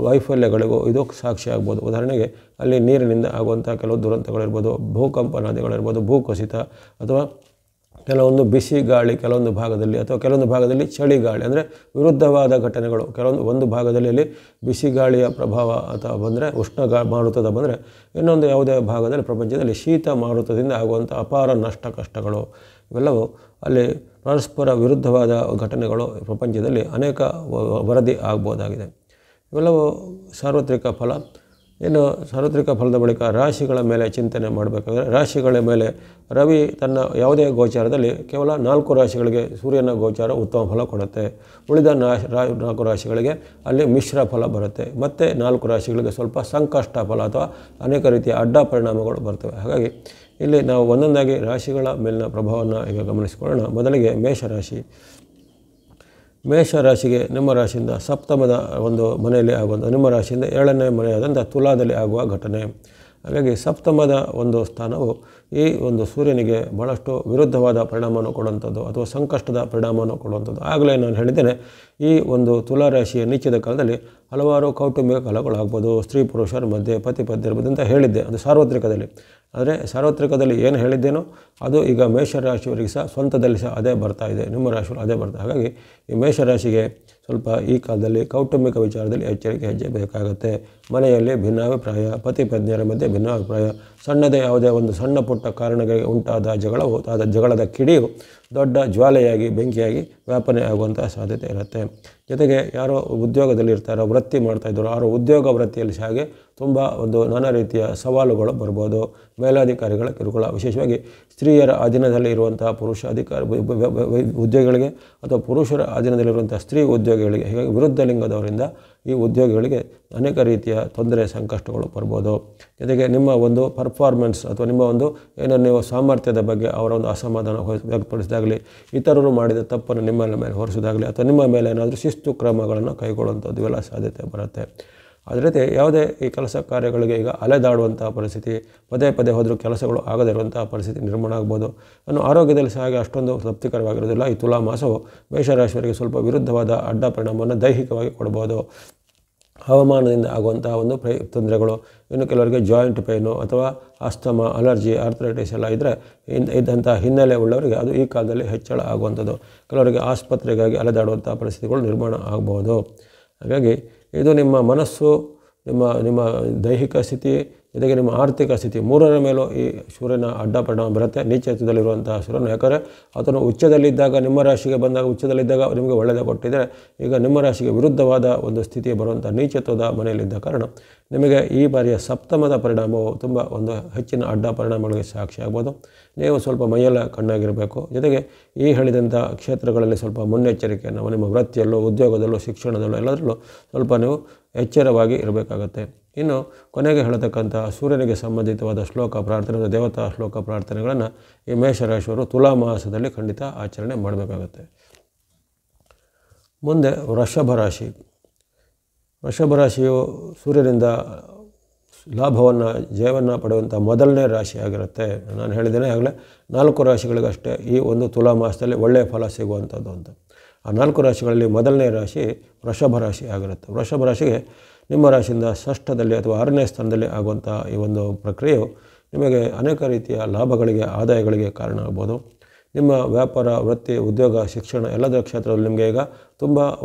ವೈಫಲ್ಯಗಳಿಗೂ ಇದು ಸಾಕ್ಷಿ ಆಗ್ಬೋದು. ಉದಾಹರಣೆಗೆ ಅಲ್ಲಿ ನೀರಿನಿಂದ ಆಗುವಂಥ ಕೆಲವು ದುರಂತಗಳಿರ್ಬೋದು, ಭೂಕಂಪನಾದಿಗಳಿರ್ಬೋದು, ಭೂಕುಸಿತ, ಅಥವಾ ಕೆಲವೊಂದು ಬಿಸಿ ಗಾಳಿ ಕೆಲವೊಂದು ಭಾಗದಲ್ಲಿ, ಅಥವಾ ಕೆಲವೊಂದು ಭಾಗದಲ್ಲಿ ಚಳಿ ಗಾಳಿ ಅಂದರೆ ವಿರುದ್ಧವಾದ ಘಟನೆಗಳು. ಒಂದು ಭಾಗದಲ್ಲಿ ಅಲ್ಲಿ ಬಿಸಿ ಗಾಳಿಯ ಪ್ರಭಾವ ಅಥವಾ ಬಂದರೆ ಉಷ್ಣ ಮಾರುತದ ಬಂದರೆ, ಇನ್ನೊಂದು ಯಾವುದೇ ಭಾಗದಲ್ಲಿ ಪ್ರಪಂಚದಲ್ಲಿ ಶೀತ ಮಾರುತದಿಂದ ಆಗುವಂಥ ಅಪಾರ ನಷ್ಟ ಕಷ್ಟಗಳು, ಇವೆಲ್ಲವೂ ಅಲ್ಲಿ ಪರಸ್ಪರ ವಿರುದ್ಧವಾದ ಘಟನೆಗಳು ಪ್ರಪಂಚದಲ್ಲಿ ಅನೇಕ ವರದಿ ಆಗ್ಬೋದಾಗಿದೆ. ಇವೆಲ್ಲವೂ ಸಾರ್ವತ್ರಿಕ ಫಲ. ಇನ್ನು ಸಾರ್ವತ್ರಿಕ ಫಲದ ಬಳಿಕ ರಾಶಿಗಳ ಮೇಲೆ ಚಿಂತನೆ ಮಾಡಬೇಕಾದ್ರೆ, ರಾಶಿಗಳ ಮೇಲೆ ರವಿ ತನ್ನ ಯಾವುದೇ ಗೋಚಾರದಲ್ಲಿ ಕೇವಲ 4 ರಾಶಿಗಳಿಗೆ ಸೂರ್ಯನ ಗೋಚಾರ ಉತ್ತಮ ಫಲ ಕೊಡುತ್ತೆ. ಉಳಿದ 4 ರಾಶಿಗಳಿಗೆ ಅಲ್ಲಿ ಮಿಶ್ರ ಫಲ ಬರುತ್ತೆ. ಮತ್ತು 4 ರಾಶಿಗಳಿಗೆ ಸ್ವಲ್ಪ ಸಂಕಷ್ಟ ಫಲ ಅಥವಾ ಅನೇಕ ರೀತಿಯ ಅಡ್ಡ ಪರಿಣಾಮಗಳು ಬರ್ತವೆ. ಹಾಗಾಗಿ ಇಲ್ಲಿ ನಾವು ಒಂದೊಂದಾಗಿ ರಾಶಿಗಳ ಮೇಲಿನ ಪ್ರಭಾವವನ್ನು ಈಗ ಗಮನಿಸಿಕೊಳ್ಳೋಣ. ಮೊದಲಿಗೆ ಮೇಷರಾಶಿ. ಮೇಷರಾಶಿಗೆ ನಿಮ್ಮ ರಾಶಿಯಿಂದ ಸಪ್ತಮದ ಒಂದು ಮನೆಯಲ್ಲಿ ಆಗುವಂಥ, ನಿಮ್ಮ ರಾಶಿಯಿಂದ 7ನೇ ಮನೆಯಾದಂಥ ತುಲಾದಲ್ಲಿ ಆಗುವ ಘಟನೆ. ಹಾಗಾಗಿ ಸಪ್ತಮದ ಒಂದು ಸ್ಥಾನವು ಈ ಒಂದು ಸೂರ್ಯನಿಗೆ ಭಾಳಷ್ಟು ವಿರುದ್ಧವಾದ ಪರಿಣಾಮವನ್ನು ಕೊಡುವಂಥದ್ದು ಅಥವಾ ಸಂಕಷ್ಟದ ಪರಿಣಾಮವನ್ನು ಕೊಡುವಂಥದ್ದು. ಆಗಲೇ ನಾನು ಹೇಳಿದ್ದೇನೆ, ಈ ಒಂದು ತುಲಾರಾಶಿಯ ನೀಚದ ಕಾಲದಲ್ಲಿ ಹಲವಾರು ಕೌಟುಂಬಿಕ ಕಲಹಗಳಾಗ್ಬೋದು, ಸ್ತ್ರೀ ಪುರುಷರ ಮಧ್ಯೆ, ಪತಿ ಪತ್ನಿಯರ ಮಧ್ಯೆ ಅಂತ ಹೇಳಿದ್ದೆ, ಅದು ಸಾರ್ವತ್ರಿಕದಲ್ಲಿ. ಆದರೆ ಸಾರ್ವತ್ರಿಕದಲ್ಲಿ ಏನು ಹೇಳಿದ್ದೇನೋ ಅದು ಈಗ ಮೇಷರಾಶಿಯವರಿಗೆ ಸಹ ಸ್ವಂತದಲ್ಲಿ ಸಹ ಅದೇ ಬರ್ತಾ ಇದೆ, ನಿಮ್ಮ ರಾಶಿಯಲ್ಲಿ ಅದೇ ಬರ್ತಾ. ಹಾಗಾಗಿ ಈ ಮೇಷರಾಶಿಗೆ ಸ್ವಲ್ಪ ಈ ಕಾಲದಲ್ಲಿ ಕೌಟುಂಬಿಕ ವಿಚಾರದಲ್ಲಿ ಎಚ್ಚರಿಕೆ ಹೆಜ್ಜೆ ಬೇಕಾಗುತ್ತೆ. ಮನೆಯಲ್ಲಿ ಭಿನ್ನಾಭಿಪ್ರಾಯ, ಪತಿ ಪತ್ನಿಯರ ಮಧ್ಯೆ ಭಿನ್ನಾಭಿಪ್ರಾಯ, ಸಣ್ಣದೇ ಯಾವುದೇ ಒಂದು ಸಣ್ಣ ಪುಟ್ಟ ಕಾರಣಗಳಿಗೆ ಉಂಟಾದ ಜಗಳದ ಕಿಡಿಯು ದೊಡ್ಡ ಜ್ವಾಲೆಯಾಗಿ ಬೆಂಕಿಯಾಗಿ ವ್ಯಾಪನೆ ಆಗುವಂಥ ಸಾಧ್ಯತೆ ಇರುತ್ತೆ. ಜೊತೆಗೆ ಯಾರೋ ಉದ್ಯೋಗದಲ್ಲಿ ಇರ್ತಾರೋ, ವೃತ್ತಿ ಮಾಡ್ತಾಯಿದ್ರು, ಅವರ ಉದ್ಯೋಗ ವೃತ್ತಿಯಲ್ಲಿ ಹಾಗೆ ತುಂಬ ನಾನಾ ರೀತಿಯ ಸವಾಲುಗಳು ಬರ್ಬೋದು. ಮೇಲಾಧಿಕಾರಿಗಳ ಕಿರುಕುಳ, ವಿಶೇಷವಾಗಿ ಸ್ತ್ರೀಯರ ಅಧೀನದಲ್ಲಿ ಇರುವಂತಹ ಪುರುಷ ಉದ್ಯೋಗಿಗಳಿಗೆ ಅಥವಾ ಪುರುಷರ ಅಧೀನದಲ್ಲಿರುವಂಥ ಸ್ತ್ರೀ ಉದ್ಯೋಗಿಗಳಿಗೆ, ಹೀಗಾಗಿ ವಿರುದ್ಧ ಲಿಂಗದವರಿಂದ ಈ ಉದ್ಯೋಗಿಗಳಿಗೆ ಅನೇಕ ರೀತಿಯ ತೊಂದರೆ ಸಂಕಷ್ಟಗಳು ಬರ್ಬೋದು. ಜೊತೆಗೆ ನಿಮ್ಮ ಪರ್ಫಾರ್ಮೆನ್ಸ್ ಅಥವಾ ನಿಮ್ಮ ಏನೋ ನೀವು ಸಾಮರ್ಥ್ಯದ ಬಗ್ಗೆ ಅವರ ಅಸಮಾಧಾನ ವ್ಯಕ್ತಪಡಿಸಿದಾಗಲಿ, ಇತರರು ಮಾಡಿದ ತಪ್ಪನ್ನು ನಿಮ್ಮ ಮೇಲೆ ಹೊರಿಸೋದಾಗಲಿ ಅಥವಾ ನಿಮ್ಮ ಮೇಲೆ ಏನಾದರೂ ಶಿಸ್ತು ಕ್ರಮಗಳನ್ನು ಕೈಗೊಳ್ಳುವಂಥದ್ದು ಇವೆಲ್ಲ ಸಾಧ್ಯತೆ ಬರುತ್ತೆ. ಅದೇ ರೀತಿ ಯಾವುದೇ ಈ ಕೆಲಸ ಕಾರ್ಯಗಳಿಗೆ ಈಗ ಅಲೆದಾಡುವಂಥ ಪರಿಸ್ಥಿತಿ, ಪದೇ ಪದೇ ಹೋದರೂ ಕೆಲಸಗಳು ಆಗದೇ ಇರುವಂಥ ಪರಿಸ್ಥಿತಿ ನಿರ್ಮಾಣ ಆಗ್ಬೋದು. ಆರೋಗ್ಯದಲ್ಲಿ ಹಾಗೆ ಅಷ್ಟೊಂದು ತೃಪ್ತಿಕರವಾಗಿರೋದಿಲ್ಲ. ಈ ತುಲಾ ಮಾಸವು ಮೇಷರಾಶಿಯವರಿಗೆ ಸ್ವಲ್ಪ ವಿರುದ್ಧವಾದ ಅಡ್ಡ ಪರಿಣಾಮವನ್ನು ದೈಹಿಕವಾಗಿ ಕೊಡ್ಬೋದು. ಹವಾಮಾನದಿಂದ ಆಗುವಂತಹ ತೊಂದರೆಗಳು, ಇನ್ನು ಕೆಲವರಿಗೆ ಜಾಯಿಂಟ್ ಪೇನು ಅಥವಾ ಅಸ್ತಮಾ, ಅಲರ್ಜಿ, ಆರ್ಥರೈಟಿಸ್ ಎಲ್ಲ ಇದ್ದಂಥ ಹಿನ್ನೆಲೆ ಉಳ್ಳವರಿಗೆ ಅದು ಈ ಕಾಲದಲ್ಲಿ ಹೆಚ್ಚಳ ಆಗುವಂಥದ್ದು. ಕೆಲವರಿಗೆ ಆಸ್ಪತ್ರೆಗಾಗಿ ಅಲೆದಾಡುವಂಥ ಪರಿಸ್ಥಿತಿಗಳು ನಿರ್ಮಾಣ ಆಗ್ಬೋದು. ಹಾಗಾಗಿ ಇದು ನಿಮ್ಮ ಮನಸ್ಸು, ನಿಮ್ಮ ದೈಹಿಕ ಸ್ಥಿತಿ, ಜೊತೆಗೆ ನಿಮ್ಮ ಆರ್ಥಿಕ ಸ್ಥಿತಿ ಮೂರರ ಮೇಲೂ ಈ ಸೂರ್ಯನ ಅಡ್ಡ ಪರಿಣಾಮ ಬರುತ್ತೆ. ನೀಚತ್ವದಲ್ಲಿರುವಂತಹ ಸೂರ್ಯನು, ಯಾಕಂದರೆ ಆತನು ಉಚ್ಚದಲ್ಲಿದ್ದಾಗ, ನಿಮ್ಮ ರಾಶಿಗೆ ಬಂದಾಗ ಉಚ್ಚದಲ್ಲಿದ್ದಾಗ ನಿಮಗೆ ಒಳ್ಳೆಯದೇ ಕೊಟ್ಟಿದ್ದರೆ, ಈಗ ನಿಮ್ಮ ರಾಶಿಗೆ ವಿರುದ್ಧವಾದ ಸ್ಥಿತಿ ಬರುವಂಥ ನೀಚತ್ವದ ಮನೆಯಲ್ಲಿದ್ದ ಕಾರಣ ನಿಮಗೆ ಈ ಬಾರಿಯ ಸಪ್ತಮದ ಪರಿಣಾಮವು ತುಂಬ ಹೆಚ್ಚಿನ ಅಡ್ಡ ಪರಿಣಾಮಗಳಿಗೆ ಸಾಕ್ಷಿ ಆಗ್ಬೋದು. ನೀವು ಸ್ವಲ್ಪ ಮೈಯೆಲ್ಲ ಕಣ್ಣಾಗಿರಬೇಕು. ಜೊತೆಗೆ ಈ ಹೇಳಿದಂಥ ಕ್ಷೇತ್ರಗಳಲ್ಲಿ ಸ್ವಲ್ಪ ಮುನ್ನೆಚ್ಚರಿಕೆಯನ್ನು ನಿಮ್ಮ ವೃತ್ತಿಯಲ್ಲೂ, ಉದ್ಯೋಗದಲ್ಲೂ, ಶಿಕ್ಷಣದಲ್ಲೂ ಎಲ್ಲದರಲ್ಲೂ ಸ್ವಲ್ಪ ನೀವು ಎಚ್ಚರವಾಗಿ ಇರಬೇಕಾಗತ್ತೆ. ಇನ್ನು ಕೊನೆಗೆ ಹೇಳತಕ್ಕಂಥ ಸೂರ್ಯನಿಗೆ ಸಂಬಂಧಿತವಾದ ಶ್ಲೋಕ ಪ್ರಾರ್ಥನೆ, ದೇವತಾ ಶ್ಲೋಕ ಪ್ರಾರ್ಥನೆಗಳನ್ನು ಈ ಮೇಷರಾಶಿಯವರು ತುಲಾ ಮಾಸದಲ್ಲಿ ಖಂಡಿತ ಆಚರಣೆ ಮಾಡಬೇಕಾಗತ್ತೆ. ಮುಂದೆ ವೃಷಭ ರಾಶಿ. ವೃಷಭ ರಾಶಿಯು ಸೂರ್ಯನಿಂದ ಲಾಭವನ್ನು, ಜಯವನ್ನು ಪಡೆಯುವಂಥ ಮೊದಲನೇ ರಾಶಿ ಆಗಿರುತ್ತೆ. ನಾನು ಹೇಳಿದ್ದೇನೆ ಆಗಲೇ 4 ರಾಶಿಗಳಿಗಷ್ಟೇ ಈ ತುಲಾ ಮಾಸದಲ್ಲಿ ಒಳ್ಳೆಯ ಫಲ ಸಿಗುವಂಥದ್ದು ಅಂತ. ಆ 4 ರಾಶಿಗಳಲ್ಲಿ ಮೊದಲನೇ ರಾಶಿ ವೃಷಭ ರಾಶಿ ಆಗಿರುತ್ತೆ. ವೃಷಭ ರಾಶಿಗೆ ನಿಮ್ಮ ರಾಶಿಯಿಂದ ಷಷ್ಠದಲ್ಲಿ ಅಥವಾ 6ನೇ ಸ್ಥಾನದಲ್ಲಿ ಆಗುವಂಥ ಈ ಪ್ರಕ್ರಿಯೆಯು ನಿಮಗೆ ಅನೇಕ ರೀತಿಯ ಲಾಭಗಳಿಗೆ, ಆದಾಯಗಳಿಗೆ ಕಾರಣ ಆಗ್ಬೋದು. ನಿಮ್ಮ ವ್ಯಾಪಾರ, ವೃತ್ತಿ, ಉದ್ಯೋಗ, ಶಿಕ್ಷಣ ಎಲ್ಲದರ ಕ್ಷೇತ್ರದಲ್ಲಿ ನಿಮಗೆ ಈಗ ತುಂಬ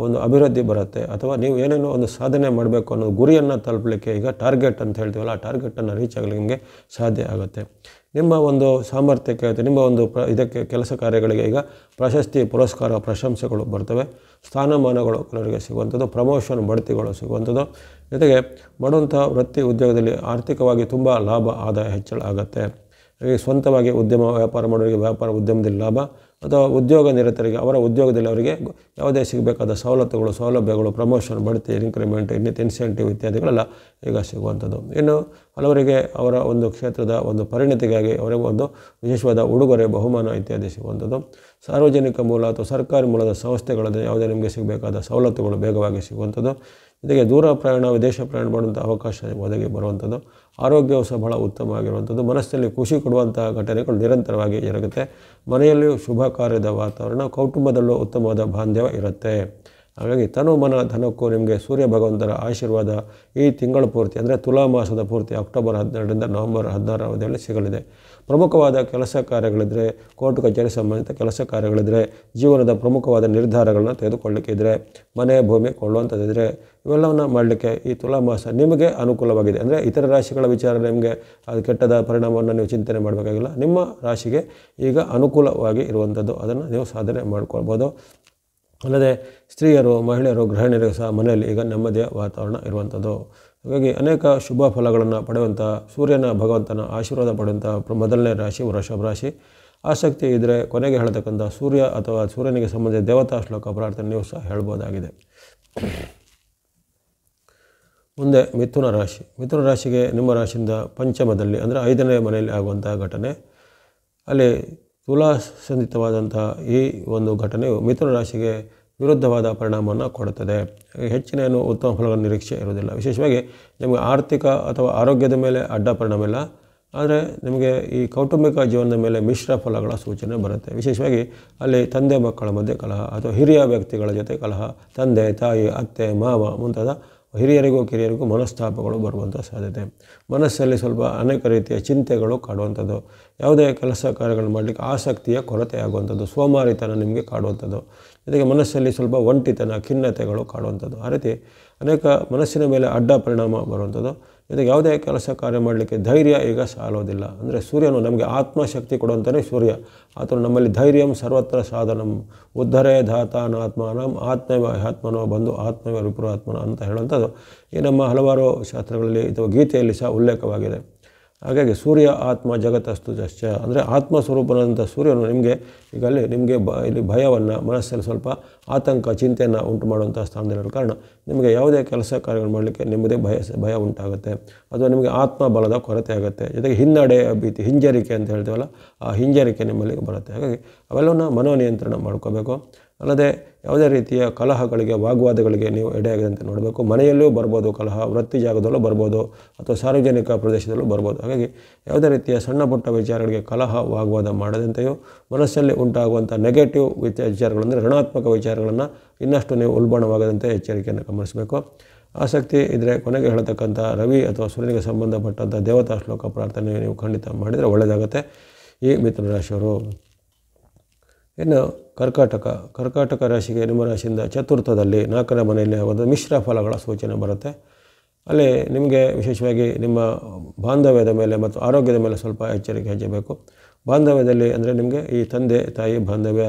ಅಭಿವೃದ್ಧಿ ಬರುತ್ತೆ. ಅಥವಾ ನೀವು ಏನೇನೋ ಸಾಧನೆ ಮಾಡಬೇಕು ಅನ್ನೋ ಗುರಿಯನ್ನು ತಲುಪಲಿಕ್ಕೆ, ಈಗ ಟಾರ್ಗೆಟ್ ಅಂತ ಹೇಳ್ತೀವಲ್ಲ, ಆ ಟಾರ್ಗೆಟನ್ನು ರೀಚ್ ಆಗಲಿಕ್ಕೆ ನಿಮಗೆ ಸಾಧ್ಯ ಆಗುತ್ತೆ. ನಿಮ್ಮ ಸಾಮರ್ಥ್ಯಕ್ಕೆ ಅಥವಾ ನಿಮ್ಮ ಇದಕ್ಕೆ ಕೆಲಸ ಕಾರ್ಯಗಳಿಗೆ ಈಗ ಪ್ರಶಸ್ತಿ, ಪುರಸ್ಕಾರ, ಪ್ರಶಂಸೆಗಳು ಬರ್ತವೆ. ಸ್ಥಾನಮಾನಗಳು ಕೆಲವರಿಗೆ ಸಿಗುವಂಥದ್ದು, ಪ್ರಮೋಷನ್, ಬಡ್ತಿಗಳು ಸಿಗುವಂಥದ್ದು. ಜೊತೆಗೆ ಮಾಡುವಂಥ ವೃತ್ತಿ, ಉದ್ಯೋಗದಲ್ಲಿ ಆರ್ಥಿಕವಾಗಿ ತುಂಬ ಲಾಭ, ಆದಾಯ ಹೆಚ್ಚಳ ಆಗುತ್ತೆ. ಸ್ವಂತವಾಗಿ ಉದ್ಯಮ, ವ್ಯಾಪಾರ ಮಾಡೋರಿಗೆ ವ್ಯಾಪಾರ, ಉದ್ಯಮದಲ್ಲಿ ಲಾಭ, ಅಥವಾ ಉದ್ಯೋಗ ನಿರತರಿಗೆ ಅವರ ಉದ್ಯೋಗದಲ್ಲಿ ಅವರಿಗೆ ಯಾವುದೇ ಸಿಗಬೇಕಾದ ಸವಲತ್ತುಗಳು, ಸೌಲಭ್ಯಗಳು, ಪ್ರಮೋಷನ್, ಬಡ್ತಿ, ಇನ್ಕ್ರಿಮೆಂಟ್, ಇನ್ಸೆಂಟಿವ್ ಇತ್ಯಾದಿಗಳೆಲ್ಲ ಈಗ ಸಿಗುವಂಥದ್ದು. ಇನ್ನು ಹಲವರಿಗೆ ಅವರ ಕ್ಷೇತ್ರದ ಪರಿಣತಿಗಾಗಿ ಅವರಿಗೆ ವಿಶೇಷವಾದ ಉಡುಗೊರೆ, ಬಹುಮಾನ ಇತ್ಯಾದಿ ಸಿಗುವಂಥದ್ದು. ಸಾರ್ವಜನಿಕ ಮೂಲ ಅಥವಾ ಸರ್ಕಾರಿ ಮೂಲದ ಸಂಸ್ಥೆಗಳಲ್ಲಿ ಯಾವುದೇ ನಿಮಗೆ ಸಿಗಬೇಕಾದ ಸವಲತ್ತುಗಳು ಬೇಗವಾಗಿ ಸಿಗುವಂಥದ್ದು. ಜೊತೆಗೆ ದೂರ ಪ್ರಯಾಣ, ವಿದೇಶ ಪ್ರಯಾಣ ಮಾಡುವಂಥ ಅವಕಾಶ ಒದಗಿ ಬರುವಂಥದ್ದು. ಆರೋಗ್ಯವು ಸಹ ಬಹಳ ಉತ್ತಮವಾಗಿರುವಂಥದ್ದು. ಮನಸ್ಸಲ್ಲಿ ಖುಷಿ ಕೊಡುವಂಥ ಘಟನೆಗಳು ನಿರಂತರವಾಗಿ ಜರುಗುತ್ತೆ. ಮನೆಯಲ್ಲಿಯೂ ಶುಭ ಕಾರ್ಯದ ವಾತಾವರಣ, ಕೌಟುಂಬದಲ್ಲೂ ಉತ್ತಮವಾದ ಬಾಂಧವ್ಯ ಇರುತ್ತೆ. ಹಾಗಾಗಿ ತನು ಮನ ಧನಕ್ಕೂ ನಿಮಗೆ ಸೂರ್ಯ ಭಗವಂತರ ಆಶೀರ್ವಾದ ಈ ತಿಂಗಳು ಪೂರ್ತಿ, ಅಂದರೆ ತುಲಾ ಮಾಸದ ಪೂರ್ತಿ ಅಕ್ಟೋಬರ್ 12ರಿಂದ ನವೆಂಬರ್ 16ರ ಅವಧಿಯಲ್ಲಿ ಸಿಗಲಿದೆ. ಪ್ರಮುಖವಾದ ಕೆಲಸ ಕಾರ್ಯಗಳಿದ್ದರೆ, ಕೋರ್ಟ್ ಕಚೇರಿ ಸಂಬಂಧಿತ ಕೆಲಸ ಕಾರ್ಯಗಳಿದ್ದರೆ, ಜೀವನದ ಪ್ರಮುಖವಾದ ನಿರ್ಧಾರಗಳನ್ನು ತೆಗೆದುಕೊಳ್ಳಲಿಕ್ಕಿದ್ರೆ, ಮನೆ ಭೂಮಿ ಕೊಳ್ಳುವಂಥದ್ದಿದ್ರೆ, ಇವೆಲ್ಲವನ್ನು ಮಾಡಲಿಕ್ಕೆ ಈ ತುಲಾ ಮಾಸ ನಿಮಗೆ ಅನುಕೂಲವಾಗಿದೆ. ಅಂದರೆ ಇತರ ರಾಶಿಗಳ ವಿಚಾರ ನಿಮಗೆ ಅದು ಕೆಟ್ಟದ ಪರಿಣಾಮವನ್ನು ನೀವು ಚಿಂತನೆ ಮಾಡಬೇಕಾಗಿಲ್ಲ. ನಿಮ್ಮ ರಾಶಿಗೆ ಈಗ ಅನುಕೂಲವಾಗಿ ಇರುವಂಥದ್ದು, ಅದನ್ನು ನೀವು ಸಾಧನೆ ಮಾಡ್ಕೊಳ್ಬೋದು. ಅಲ್ಲದೆ ಸ್ತ್ರೀಯರು, ಮಹಿಳೆಯರು, ಗೃಹಿಣಿಯರು ಸಹ ಮನೆಯಲ್ಲಿ ಈಗ ನೆಮ್ಮದಿಯ ವಾತಾವರಣ ಇರುವಂಥದ್ದು. ಹಾಗಾಗಿ ಅನೇಕ ಶುಭ ಫಲಗಳನ್ನು ಪಡೆಯುವಂಥ, ಸೂರ್ಯನ ಭಗವಂತನ ಆಶೀರ್ವಾದ ಪಡೆಯುವಂಥ ಮೊದಲನೇ ರಾಶಿ ವೃಷಭ ರಾಶಿ. ಆಸಕ್ತಿ ಇದ್ದರೆ ಕೊನೆಗೆ ಹೇಳತಕ್ಕಂಥ ಸೂರ್ಯ ಅಥವಾ ಸೂರ್ಯನಿಗೆ ಸಂಬಂಧಿಸಿದ ದೇವತಾ ಶ್ಲೋಕ ಪ್ರಾರ್ಥನೆ ನೀವು ಸಹ ಹೇಳ್ಬೋದಾಗಿದೆ. ಮುಂದೆ ಮಿಥುನ ರಾಶಿ. ಮಿಥುನ ರಾಶಿಗೆ ನಿಮ್ಮ ರಾಶಿಯಿಂದ ಪಂಚಮದಲ್ಲಿ, ಅಂದರೆ 5ನೇ ಮನೆಯಲ್ಲಿ ಆಗುವಂಥ ಘಟನೆ. ಅಲ್ಲಿ ತುಲಾ ಸಂಧಿತವಾದಂಥ ಈ ಘಟನೆಯು ಮಿಥುನ ರಾಶಿಗೆ ವಿರುದ್ಧವಾದ ಪರಿಣಾಮವನ್ನು ಕೊಡುತ್ತದೆ. ಹೆಚ್ಚಿನ ಉತ್ತಮ ಫಲಗಳ ನಿರೀಕ್ಷೆ ಇರುವುದಿಲ್ಲ. ವಿಶೇಷವಾಗಿ ನಿಮಗೆ ಆರ್ಥಿಕ ಅಥವಾ ಆರೋಗ್ಯದ ಮೇಲೆ ಅಡ್ಡ ಪರಿಣಾಮ ಇಲ್ಲ, ಆದರೆ ನಿಮಗೆ ಈ ಕೌಟುಂಬಿಕ ಜೀವನದ ಮೇಲೆ ಮಿಶ್ರ ಫಲಗಳ ಸೂಚನೆ ಬರುತ್ತೆ. ವಿಶೇಷವಾಗಿ ಅಲ್ಲಿ ತಂದೆ ಮಕ್ಕಳ ಮಧ್ಯೆ ಕಲಹ ಅಥವಾ ಹಿರಿಯ ವ್ಯಕ್ತಿಗಳ ಜೊತೆ ಕಲಹ, ತಂದೆ, ತಾಯಿ, ಅತ್ತೆ, ಮಾವ ಮುಂತಾದ ಹಿರಿಯರಿಗೂ ಕಿರಿಯರಿಗೂ ಮನಸ್ತಾಪಗಳು ಬರುವಂಥ ಸಾಧ್ಯತೆ. ಮನಸ್ಸಲ್ಲಿ ಸ್ವಲ್ಪ ಅನೇಕ ರೀತಿಯ ಚಿಂತೆಗಳು ಕಾಡುವಂಥದ್ದು. ಯಾವುದೇ ಕೆಲಸ ಕಾರ್ಯಗಳನ್ನು ಮಾಡಲಿಕ್ಕೆ ಆಸಕ್ತಿಯ ಕೊರತೆ ಆಗುವಂಥದ್ದು, ಸೋಮಾರಿತನ ನಿಮಗೆ ಕಾಡುವಂಥದ್ದು. ಜೊತೆಗೆ ಮನಸ್ಸಲ್ಲಿ ಸ್ವಲ್ಪ ಒಂಟಿತನ, ಖಿನ್ನತೆಗಳು ಕಾಡುವಂಥದ್ದು. ಆ ರೀತಿ ಅನೇಕ ಮನಸ್ಸಿನ ಮೇಲೆ ಅಡ್ಡ ಪರಿಣಾಮ ಬರುವಂಥದ್ದು. ಜೊತೆಗೆ ಯಾವುದೇ ಕೆಲಸ ಕಾರ್ಯ ಮಾಡಲಿಕ್ಕೆ ಧೈರ್ಯ ಈಗ ಸಾಲೋದಿಲ್ಲ. ಅಂದರೆ ಸೂರ್ಯನು ನಮಗೆ ಆತ್ಮಶಕ್ತಿ ಕೊಡುವಂತಲೇ ಸೂರ್ಯ. ಆತನು ನಮ್ಮಲ್ಲಿ ಧೈರ್ಯಂ ಸರ್ವತ್ರ ಸಾಧನಂ ಉದ್ಧರೇ ಧಾತಾನಾತ್ಮಾನಂ ಆತ್ಮವ ಆತ್ಮನೋ ಬಂದು ಆತ್ಮವ ವಿಪುರಾತ್ಮನ ಅಂತ ಹೇಳುವಂಥದ್ದು ಈ ನಮ್ಮ ಹಲವಾರು ಶಾಸ್ತ್ರಗಳಲ್ಲಿ ಅಥವಾ ಗೀತೆಯಲ್ಲಿ ಸಹ ಉಲ್ಲೇಖವಾಗಿದೆ. ಹಾಗಾಗಿ ಸೂರ್ಯ ಆತ್ಮ ಜಗತ್ತಸ್ತು ಜಶ್ಚ ಅಂದರೆ ಆತ್ಮಸ್ವರೂಪನಾದಂಥ ಸೂರ್ಯನು ನಿಮಗೆ ಈಗ ಅಲ್ಲಿ ನಿಮಗೆ ಇಲ್ಲಿ ಭಯವನ್ನು ಮನಸ್ಸಲ್ಲಿ ಸ್ವಲ್ಪ ಆತಂಕ ಚಿಂತೆಯನ್ನು ಉಂಟು ಮಾಡುವಂಥ ಸ್ಥಾನದಲ್ಲಿರೋ ಕಾರಣ ನಿಮಗೆ ಯಾವುದೇ ಕೆಲಸ ಕಾರ್ಯಗಳು ಮಾಡಲಿಕ್ಕೆ ನಿಮ್ಮದೇ ಭಯ ಉಂಟಾಗುತ್ತೆ, ಅಥವಾ ನಿಮಗೆ ಆತ್ಮಬಲದ ಕೊರತೆ ಆಗುತ್ತೆ. ಜೊತೆಗೆ ಹಿನ್ನಡೆಯ ಭೀತಿ, ಹಿಂಜರಿಕೆ ಅಂತ ಹೇಳ್ತೀವಲ್ಲ, ಆ ಹಿಂಜರಿಕೆ ನಿಮ್ಮಲ್ಲಿ ಬರುತ್ತೆ. ಹಾಗಾಗಿ ಅವೆಲ್ಲವನ್ನ ಮನೋನಿಯಂತ್ರಣ ಮಾಡ್ಕೋಬೇಕು. ಅಲ್ಲದೆ ಯಾವುದೇ ರೀತಿಯ ಕಲಹಗಳಿಗೆ ವಾಗ್ವಾದಗಳಿಗೆ ನೀವು ಎಡೆಯಾಗದಂತೆ ನೋಡಬೇಕು. ಮನೆಯಲ್ಲೂ ಬರ್ಬೋದು ಕಲಹ, ವೃತ್ತಿ ಜಾಗದಲ್ಲೂ ಬರ್ಬೋದು, ಅಥವಾ ಸಾರ್ವಜನಿಕ ಪ್ರದೇಶದಲ್ಲೂ ಬರ್ಬೋದು. ಹಾಗಾಗಿ ಯಾವುದೇ ರೀತಿಯ ಸಣ್ಣ ಪುಟ್ಟ ವಿಚಾರಗಳಿಗೆ ಕಲಹ ವಾಗ್ವಾದ ಮಾಡದಂತೆಯೂ ಮನಸ್ಸಲ್ಲಿ ಉಂಟಾಗುವಂಥ ನೆಗೆಟಿವ್ ವಿಚಾರಗಳಂದರೆ ಋಣಾತ್ಮಕ ವಿಚಾರಗಳನ್ನು ಇನ್ನಷ್ಟು ನೀವು ಉಲ್ಬಣವಾಗದಂತೆ ಎಚ್ಚರಿಕೆಯನ್ನು ಗಮನಿಸಬೇಕು. ಆಸಕ್ತಿ ಇದ್ದರೆ ಕೊನೆಗೆ ಹೇಳ್ತಕ್ಕಂಥ ರವಿ ಅಥವಾ ಸೂರ್ಯನಿಗೆ ಸಂಬಂಧಪಟ್ಟಂಥ ದೇವತಾ ಶ್ಲೋಕ ಪ್ರಾರ್ಥನೆ ನೀವು ಖಂಡಿತ ಮಾಡಿದರೆ ಒಳ್ಳೆಯದಾಗುತ್ತೆ ಈ ಮಿಥುನ ರಾಶಿಯವರು. ಇನ್ನು ಕರ್ಕಾಟಕ ರಾಶಿಗೆ ನಿಮ್ಮ ರಾಶಿಯಿಂದ ಚತುರ್ಥದಲ್ಲಿ 4ನೇ ಮನೆಯಲ್ಲಿ ಒಂದು ಮಿಶ್ರ ಫಲಗಳ ಸೂಚನೆ ಬರುತ್ತೆ. ಅಲ್ಲಿ ನಿಮಗೆ ವಿಶೇಷವಾಗಿ ನಿಮ್ಮ ಬಾಂಧವ್ಯದ ಮೇಲೆ ಮತ್ತು ಆರೋಗ್ಯದ ಮೇಲೆ ಸ್ವಲ್ಪ ಎಚ್ಚರಿಕೆ ಹೆಚ್ಚಬೇಕು. ಬಾಂಧವ್ಯದಲ್ಲಿ ಅಂದರೆ ನಿಮಗೆ ಈ ತಂದೆ ತಾಯಿ ಬಾಂಧವ್ಯ,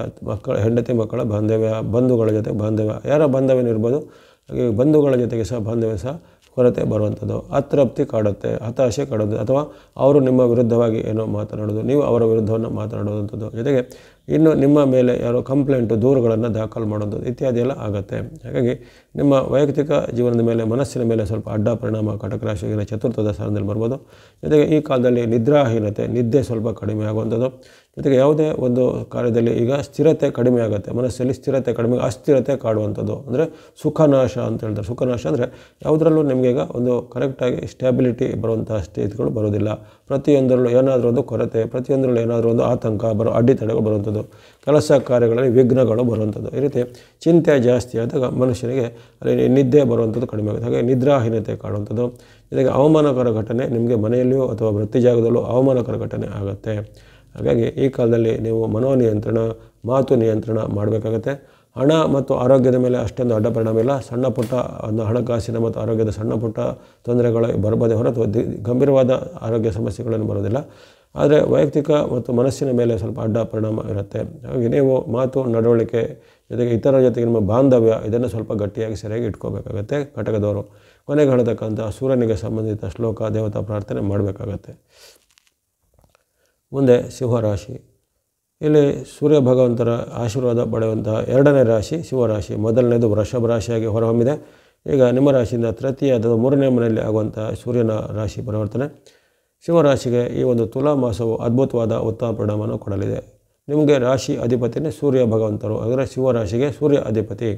ಹೆಂಡತಿ ಮಕ್ಕಳ ಬಾಂಧವ್ಯ, ಬಂಧುಗಳ ಜೊತೆ ಬಾಂಧವ್ಯ, ಯಾರ ಬಾಂಧವ್ಯ ಇರ್ಬೋದು, ಹಾಗೆ ಬಂಧುಗಳ ಜೊತೆಗೆ ಸಹ ಬಾಂಧವ್ಯ ಸಹ ಕೊರತೆ ಬರುವಂಥದ್ದು, ಅತೃಪ್ತಿ ಕಾಡುತ್ತೆ, ಹತಾಶೆ ಕಾಡೋದು, ಅಥವಾ ಅವರು ನಿಮ್ಮ ವಿರುದ್ಧವಾಗಿ ಏನೋ ಮಾತನಾಡೋದು, ನೀವು ಅವರ ವಿರುದ್ಧವನ್ನು ಮಾತನಾಡುವಂಥದ್ದು, ಜೊತೆಗೆ ಇನ್ನು ನಿಮ್ಮ ಮೇಲೆ ಯಾರೋ ಕಂಪ್ಲೇಂಟು ದೂರುಗಳನ್ನು ದಾಖಲು ಮಾಡೋದು ಇತ್ಯಾದಿ ಎಲ್ಲ ಆಗುತ್ತೆ. ಹಾಗಾಗಿ ನಿಮ್ಮ ವೈಯಕ್ತಿಕ ಜೀವನದ ಮೇಲೆ ಮನಸ್ಸಿನ ಮೇಲೆ ಸ್ವಲ್ಪ ಅಡ್ಡ ಪರಿಣಾಮ ಕಟಕ ರಾಶಿಗೆ ಚತುರ್ಥದ ಸ್ಥಾನದಲ್ಲಿ ಬರ್ಬೋದು. ಜೊತೆಗೆ ಈ ಕಾಲದಲ್ಲಿ ನಿದ್ರಾಹೀನತೆ, ನಿದ್ದೆ ಸ್ವಲ್ಪ ಕಡಿಮೆ ಆಗುವಂಥದ್ದು, ಜೊತೆಗೆ ಯಾವುದೇ ಒಂದು ಕಾರ್ಯದಲ್ಲಿ ಈಗ ಸ್ಥಿರತೆ ಕಡಿಮೆ ಆಗುತ್ತೆ, ಮನಸ್ಸಲ್ಲಿ ಸ್ಥಿರತೆ ಕಡಿಮೆ, ಅಸ್ಥಿರತೆ ಕಾಡುವಂಥದ್ದು, ಅಂದರೆ ಸುಖನಾಶ ಅಂತ ಹೇಳ್ತಾರೆ. ಸುಖನಾಶ ಅಂದರೆ ಯಾವುದರಲ್ಲೂ ನಿಮಗೆ ಈಗ ಒಂದು ಕರೆಕ್ಟಾಗಿ ಸ್ಟೆಬಿಲಿಟಿ ಬರುವಂಥ ಸ್ಥಿತಿಗಳು ಬರೋದಿಲ್ಲ. ಪ್ರತಿಯೊಂದರಲ್ಲೂ ಏನಾದರೂ ಒಂದು ಕೊರತೆ, ಪ್ರತಿಯೊಂದರಲ್ಲೂ ಏನಾದರೂ ಒಂದು ಆತಂಕ ಅಡ್ಡಿತಡೆಗಳು ಬರುವಂಥದ್ದು, ಕೆಲಸ ಕಾರ್ಯಗಳಲ್ಲಿ ವಿಘ್ನಗಳು ಬರುವಂಥದ್ದು. ಈ ರೀತಿ ಚಿಂತೆ ಜಾಸ್ತಿ ಆದಾಗ ಮನುಷ್ಯನಿಗೆ ಅಲ್ಲಿ ನಿದ್ದೆ ಬರುವಂಥದ್ದು ಕಡಿಮೆ ಆಗುತ್ತೆ. ಹಾಗೆ ನಿದ್ರಾಹೀನತೆ ಕಾಡುವಂಥದ್ದು, ಜೊತೆಗೆ ಅವಮಾನಕರ ಘಟನೆ ನಿಮಗೆ ಮನೆಯಲ್ಲಿಯೂ ಅಥವಾ ವೃತ್ತಿ ಜಾಗದಲ್ಲೂ ಅವಮಾನಕರ ಘಟನೆ ಆಗುತ್ತೆ. ಹಾಗಾಗಿ ಈ ಕಾಲದಲ್ಲಿ ನೀವು ಮನೋನಿಯಂತ್ರಣ, ಮಾತು ನಿಯಂತ್ರಣ ಮಾಡಬೇಕಾಗತ್ತೆ. ಹಣ ಮತ್ತು ಆರೋಗ್ಯದ ಮೇಲೆ ಅಷ್ಟೊಂದು ಅಡ್ಡ ಪರಿಣಾಮ ಇಲ್ಲ. ಸಣ್ಣ ಪುಟ್ಟ ಒಂದು ಹಣಕಾಸಿನ ಮತ್ತು ಆರೋಗ್ಯದ ಸಣ್ಣ ಪುಟ್ಟ ತೊಂದರೆಗಳು ಬರ್ಬೋದೇ ಹೊರತು ಗಂಭೀರವಾದ ಆರೋಗ್ಯ ಸಮಸ್ಯೆಗಳನ್ನು ಬರೋದಿಲ್ಲ. ಆದರೆ ವೈಯಕ್ತಿಕ ಮತ್ತು ಮನಸ್ಸಿನ ಮೇಲೆ ಸ್ವಲ್ಪ ಅಡ್ಡ ಪರಿಣಾಮ ಇರುತ್ತೆ. ಹಾಗಾಗಿ ನೀವು ಮಾತು, ನಡವಳಿಕೆ, ಜೊತೆಗೆ ಇತರ ಜೊತೆಗೆ ನಿಮ್ಮ ಬಾಂಧವ್ಯ ಇದನ್ನು ಸ್ವಲ್ಪ ಗಟ್ಟಿಯಾಗಿ ಸರಿಯಾಗಿ ಇಟ್ಕೋಬೇಕಾಗತ್ತೆ ಕಟಕದವರು. ಕೊನೆಗೆ ಹೇಳ್ತಕ್ಕಂಥ ಸೂರ್ಯನಿಗೆ ಸಂಬಂಧಿತ ಶ್ಲೋಕ, ದೇವತಾ ಪ್ರಾರ್ಥನೆ ಮಾಡಬೇಕಾಗತ್ತೆ. ಮುಂದೆ ಸಿಂಹರಾಶಿ. ಇಲ್ಲಿ ಸೂರ್ಯ ಭಗವಂತರ ಆಶೀರ್ವಾದ ಪಡೆಯುವಂತಹ 2ನೇ ರಾಶಿ ಸಿಂಹರಾಶಿ. ಮೊದಲನೇದು ವೃಷಭ ರಾಶಿಯಾಗಿ ಹೊರಹೊಮ್ಮಿದೆ. ಈಗ ನಿಮ್ಮ ರಾಶಿಯಿಂದ ತೃತೀಯ ಅಥವಾ 3ನೇ ಮನೆಯಲ್ಲಿ ಆಗುವಂಥ ಸೂರ್ಯನ ರಾಶಿ ಪರಿವರ್ತನೆ ಸಿಂಹರಾಶಿಗೆ ಈ ಒಂದು ತುಲಾ ಮಾಸವು ಅದ್ಭುತವಾದ ಉತ್ತಮ ಪರಿಣಾಮವನ್ನು ಕೊಡಲಿದೆ. ನಿಮಗೆ ರಾಶಿ ಅಧಿಪತಿನೇ ಸೂರ್ಯ ಭಗವಂತರು, ಅಂದರೆ ಸಿಂಹರಾಶಿಗೆ ಸೂರ್ಯ ಅಧಿಪತಿ.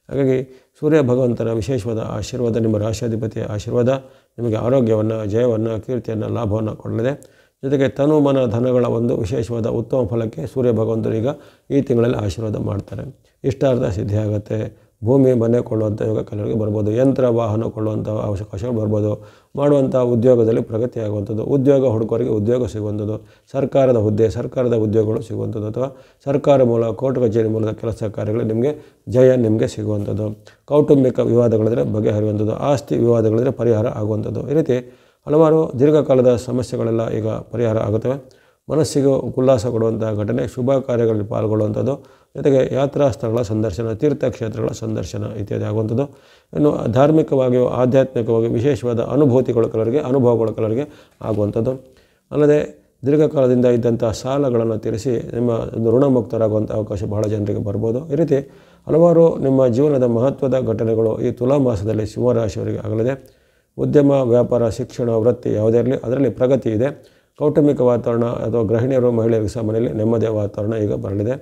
ಹಾಗಾಗಿ ಸೂರ್ಯ ಭಗವಂತನ ವಿಶೇಷವಾದ ಆಶೀರ್ವಾದ, ನಿಮ್ಮ ರಾಶಿಯಾಧಿಪತಿಯ ಆಶೀರ್ವಾದ ನಿಮಗೆ ಆರೋಗ್ಯವನ್ನು, ಜಯವನ್ನು, ಕೀರ್ತಿಯನ್ನು, ಲಾಭವನ್ನು ಕೊಡಲಿದೆ. ಜೊತೆಗೆ ತನು ಮನ ಧನಗಳ ಒಂದು ವಿಶೇಷವಾದ ಉತ್ತಮ ಫಲಕ್ಕೆ ಸೂರ್ಯ ಭಗವಂತರು ಈಗ ಈ ತಿಂಗಳಲ್ಲಿ ಆಶೀರ್ವಾದ ಮಾಡ್ತಾರೆ. ಇಷ್ಟಾರ್ಥ ಸಿದ್ಧಿ ಆಗುತ್ತೆ. ಭೂಮಿ ಮನೆ ಕೊಳ್ಳುವಂಥ ಯೋಗ ಕೆಲವರಿಗೆ ಬರ್ಬೋದು, ಯಂತ್ರ ವಾಹನ ಕೊಳ್ಳುವಂಥ ಅವಕಾಶಗಳು ಬರ್ಬೋದು, ಮಾಡುವಂಥ ಉದ್ಯೋಗದಲ್ಲಿ ಪ್ರಗತಿ ಆಗುವಂಥದ್ದು, ಉದ್ಯೋಗ ಹುಡುಕೋರಿಗೆ ಉದ್ಯೋಗ ಸಿಗುವಂಥದ್ದು, ಸರ್ಕಾರದ ಹುದ್ದೆ, ಸರ್ಕಾರದ ಉದ್ಯೋಗಗಳು ಸಿಗುವಂಥದ್ದು, ಅಥವಾ ಸರ್ಕಾರ ಮೂಲ ಕೋರ್ಟ್ ಕಚೇರಿ ಮೂಲಕ ಕೆಲಸ ಕಾರ್ಯಗಳು ನಿಮಗೆ ಜಯ ನಿಮಗೆ ಸಿಗುವಂಥದ್ದು, ಕೌಟುಂಬಿಕ ವಿವಾದಗಳಿದ್ರೆ ಬಗೆಹರಿಯುವಂಥದ್ದು, ಆಸ್ತಿ ವಿವಾದಗಳಿದ್ರೆ ಪರಿಹಾರ ಆಗುವಂಥದ್ದು. ಈ ರೀತಿ ಹಲವಾರು ದೀರ್ಘಕಾಲದ ಸಮಸ್ಯೆಗಳೆಲ್ಲ ಈಗ ಪರಿಹಾರ ಆಗುತ್ತವೆ. ಮನಸ್ಸಿಗೆ ಉಲ್ಲಾಸ ಕೊಡುವಂಥ ಘಟನೆ, ಶುಭ ಕಾರ್ಯಗಳಲ್ಲಿ ಪಾಲ್ಗೊಳ್ಳುವಂಥದ್ದು, ಜೊತೆಗೆ ಯಾತ್ರಾ ಸ್ಥಳಗಳ ಸಂದರ್ಶನ, ತೀರ್ಥಕ್ಷೇತ್ರಗಳ ಸಂದರ್ಶನ ಇತ್ಯಾದಿ ಆಗುವಂಥದ್ದು. ಇನ್ನು ಧಾರ್ಮಿಕವಾಗಿಯೂ ಆಧ್ಯಾತ್ಮಿಕವಾಗಿ ವಿಶೇಷವಾದ ಅನುಭವಗಳು ಕೆಲವರಿಗೆ ಆಗುವಂಥದ್ದು. ಅಲ್ಲದೆ ದೀರ್ಘಕಾಲದಿಂದ ಇದ್ದಂಥ ಸಾಲಗಳನ್ನು ತೀರಿಸಿ ನಿಮ್ಮ ಒಂದು ಋಣಮುಕ್ತರಾಗುವಂಥ ಅವಕಾಶ ಬಹಳ ಜನರಿಗೆ ಬರ್ಬೋದು. ಈ ರೀತಿ ಹಲವಾರು ನಿಮ್ಮ ಜೀವನದ ಮಹತ್ವದ ಘಟನೆಗಳು ಈ ತುಲಾ ಮಾಸದಲ್ಲಿ ಸಿಂಹರಾಶಿಯವರಿಗೆ ಆಗಲಿದೆ. ಉದ್ಯಮ, ವ್ಯಾಪಾರ, ಶಿಕ್ಷಣ, ವೃತ್ತಿ ಯಾವುದೇ ಇರಲಿ ಅದರಲ್ಲಿ ಪ್ರಗತಿ ಇದೆ. ಕೌಟುಂಬಿಕ ವಾತಾವರಣ ಅಥವಾ ಗೃಹಿಣಿಯರು, ಮಹಿಳೆಯರಿಗೂ ಸಹ ಮನೆಯಲ್ಲಿ ನೆಮ್ಮದಿಯ ವಾತಾವರಣ ಈಗ ಬರಲಿದೆ.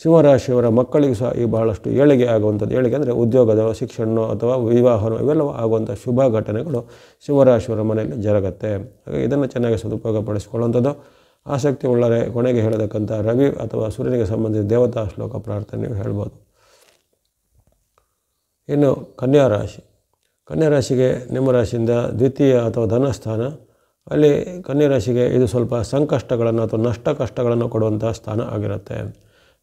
ಸಿಂಹರಾಶಿಯವರ ಮಕ್ಕಳಿಗೂ ಸಹ ಈ ಬಹಳಷ್ಟು ಏಳಿಗೆ ಆಗುವಂಥದ್ದು, ಏಳಿಗೆ ಅಂದರೆ ಉದ್ಯೋಗದ, ಶಿಕ್ಷಣ ಅಥವಾ ವಿವಾಹನೋ ಇವೆಲ್ಲವೂ ಆಗುವಂಥ ಶುಭ ಘಟನೆಗಳು ಸಿಂಹರಾಶಿಯವರ ಮನೆಯಲ್ಲಿ ಜರುಗುತ್ತೆ. ಹಾಗೆ ಇದನ್ನು ಚೆನ್ನಾಗಿ ಸದುಪಯೋಗಪಡಿಸಿಕೊಳ್ಳುವಂಥದ್ದು. ಆಸಕ್ತಿ ಉಳ್ಳರೆ ಕೊನೆಗೆ ಹೇಳತಕ್ಕಂಥ ರವಿ ಅಥವಾ ಸೂರ್ಯನಿಗೆ ಸಂಬಂಧಿಸಿದ ದೇವತಾ ಶ್ಲೋಕ ಪ್ರಾರ್ಥನೆ ನೀವು ಹೇಳ್ಬೋದು. ಇನ್ನು ಕನ್ಯಾ ರಾಶಿ. ಕನ್ಯಾ ರಾಶಿಗೆ ನಿಮ್ಮ ರಾಶಿಯಿಂದ ದ್ವಿತೀಯ ಅಥವಾ ಧನಸ್ಥಾನ, ಅಲ್ಲಿ ಕನ್ಯಾ ರಾಶಿಗೆ ಇದು ಸ್ವಲ್ಪ ಸಂಕಷ್ಟಗಳನ್ನು ಅಥವಾ ನಷ್ಟ ಕಷ್ಟಗಳನ್ನು ಕೊಡುವಂಥ ಸ್ಥಾನ ಆಗಿರುತ್ತೆ.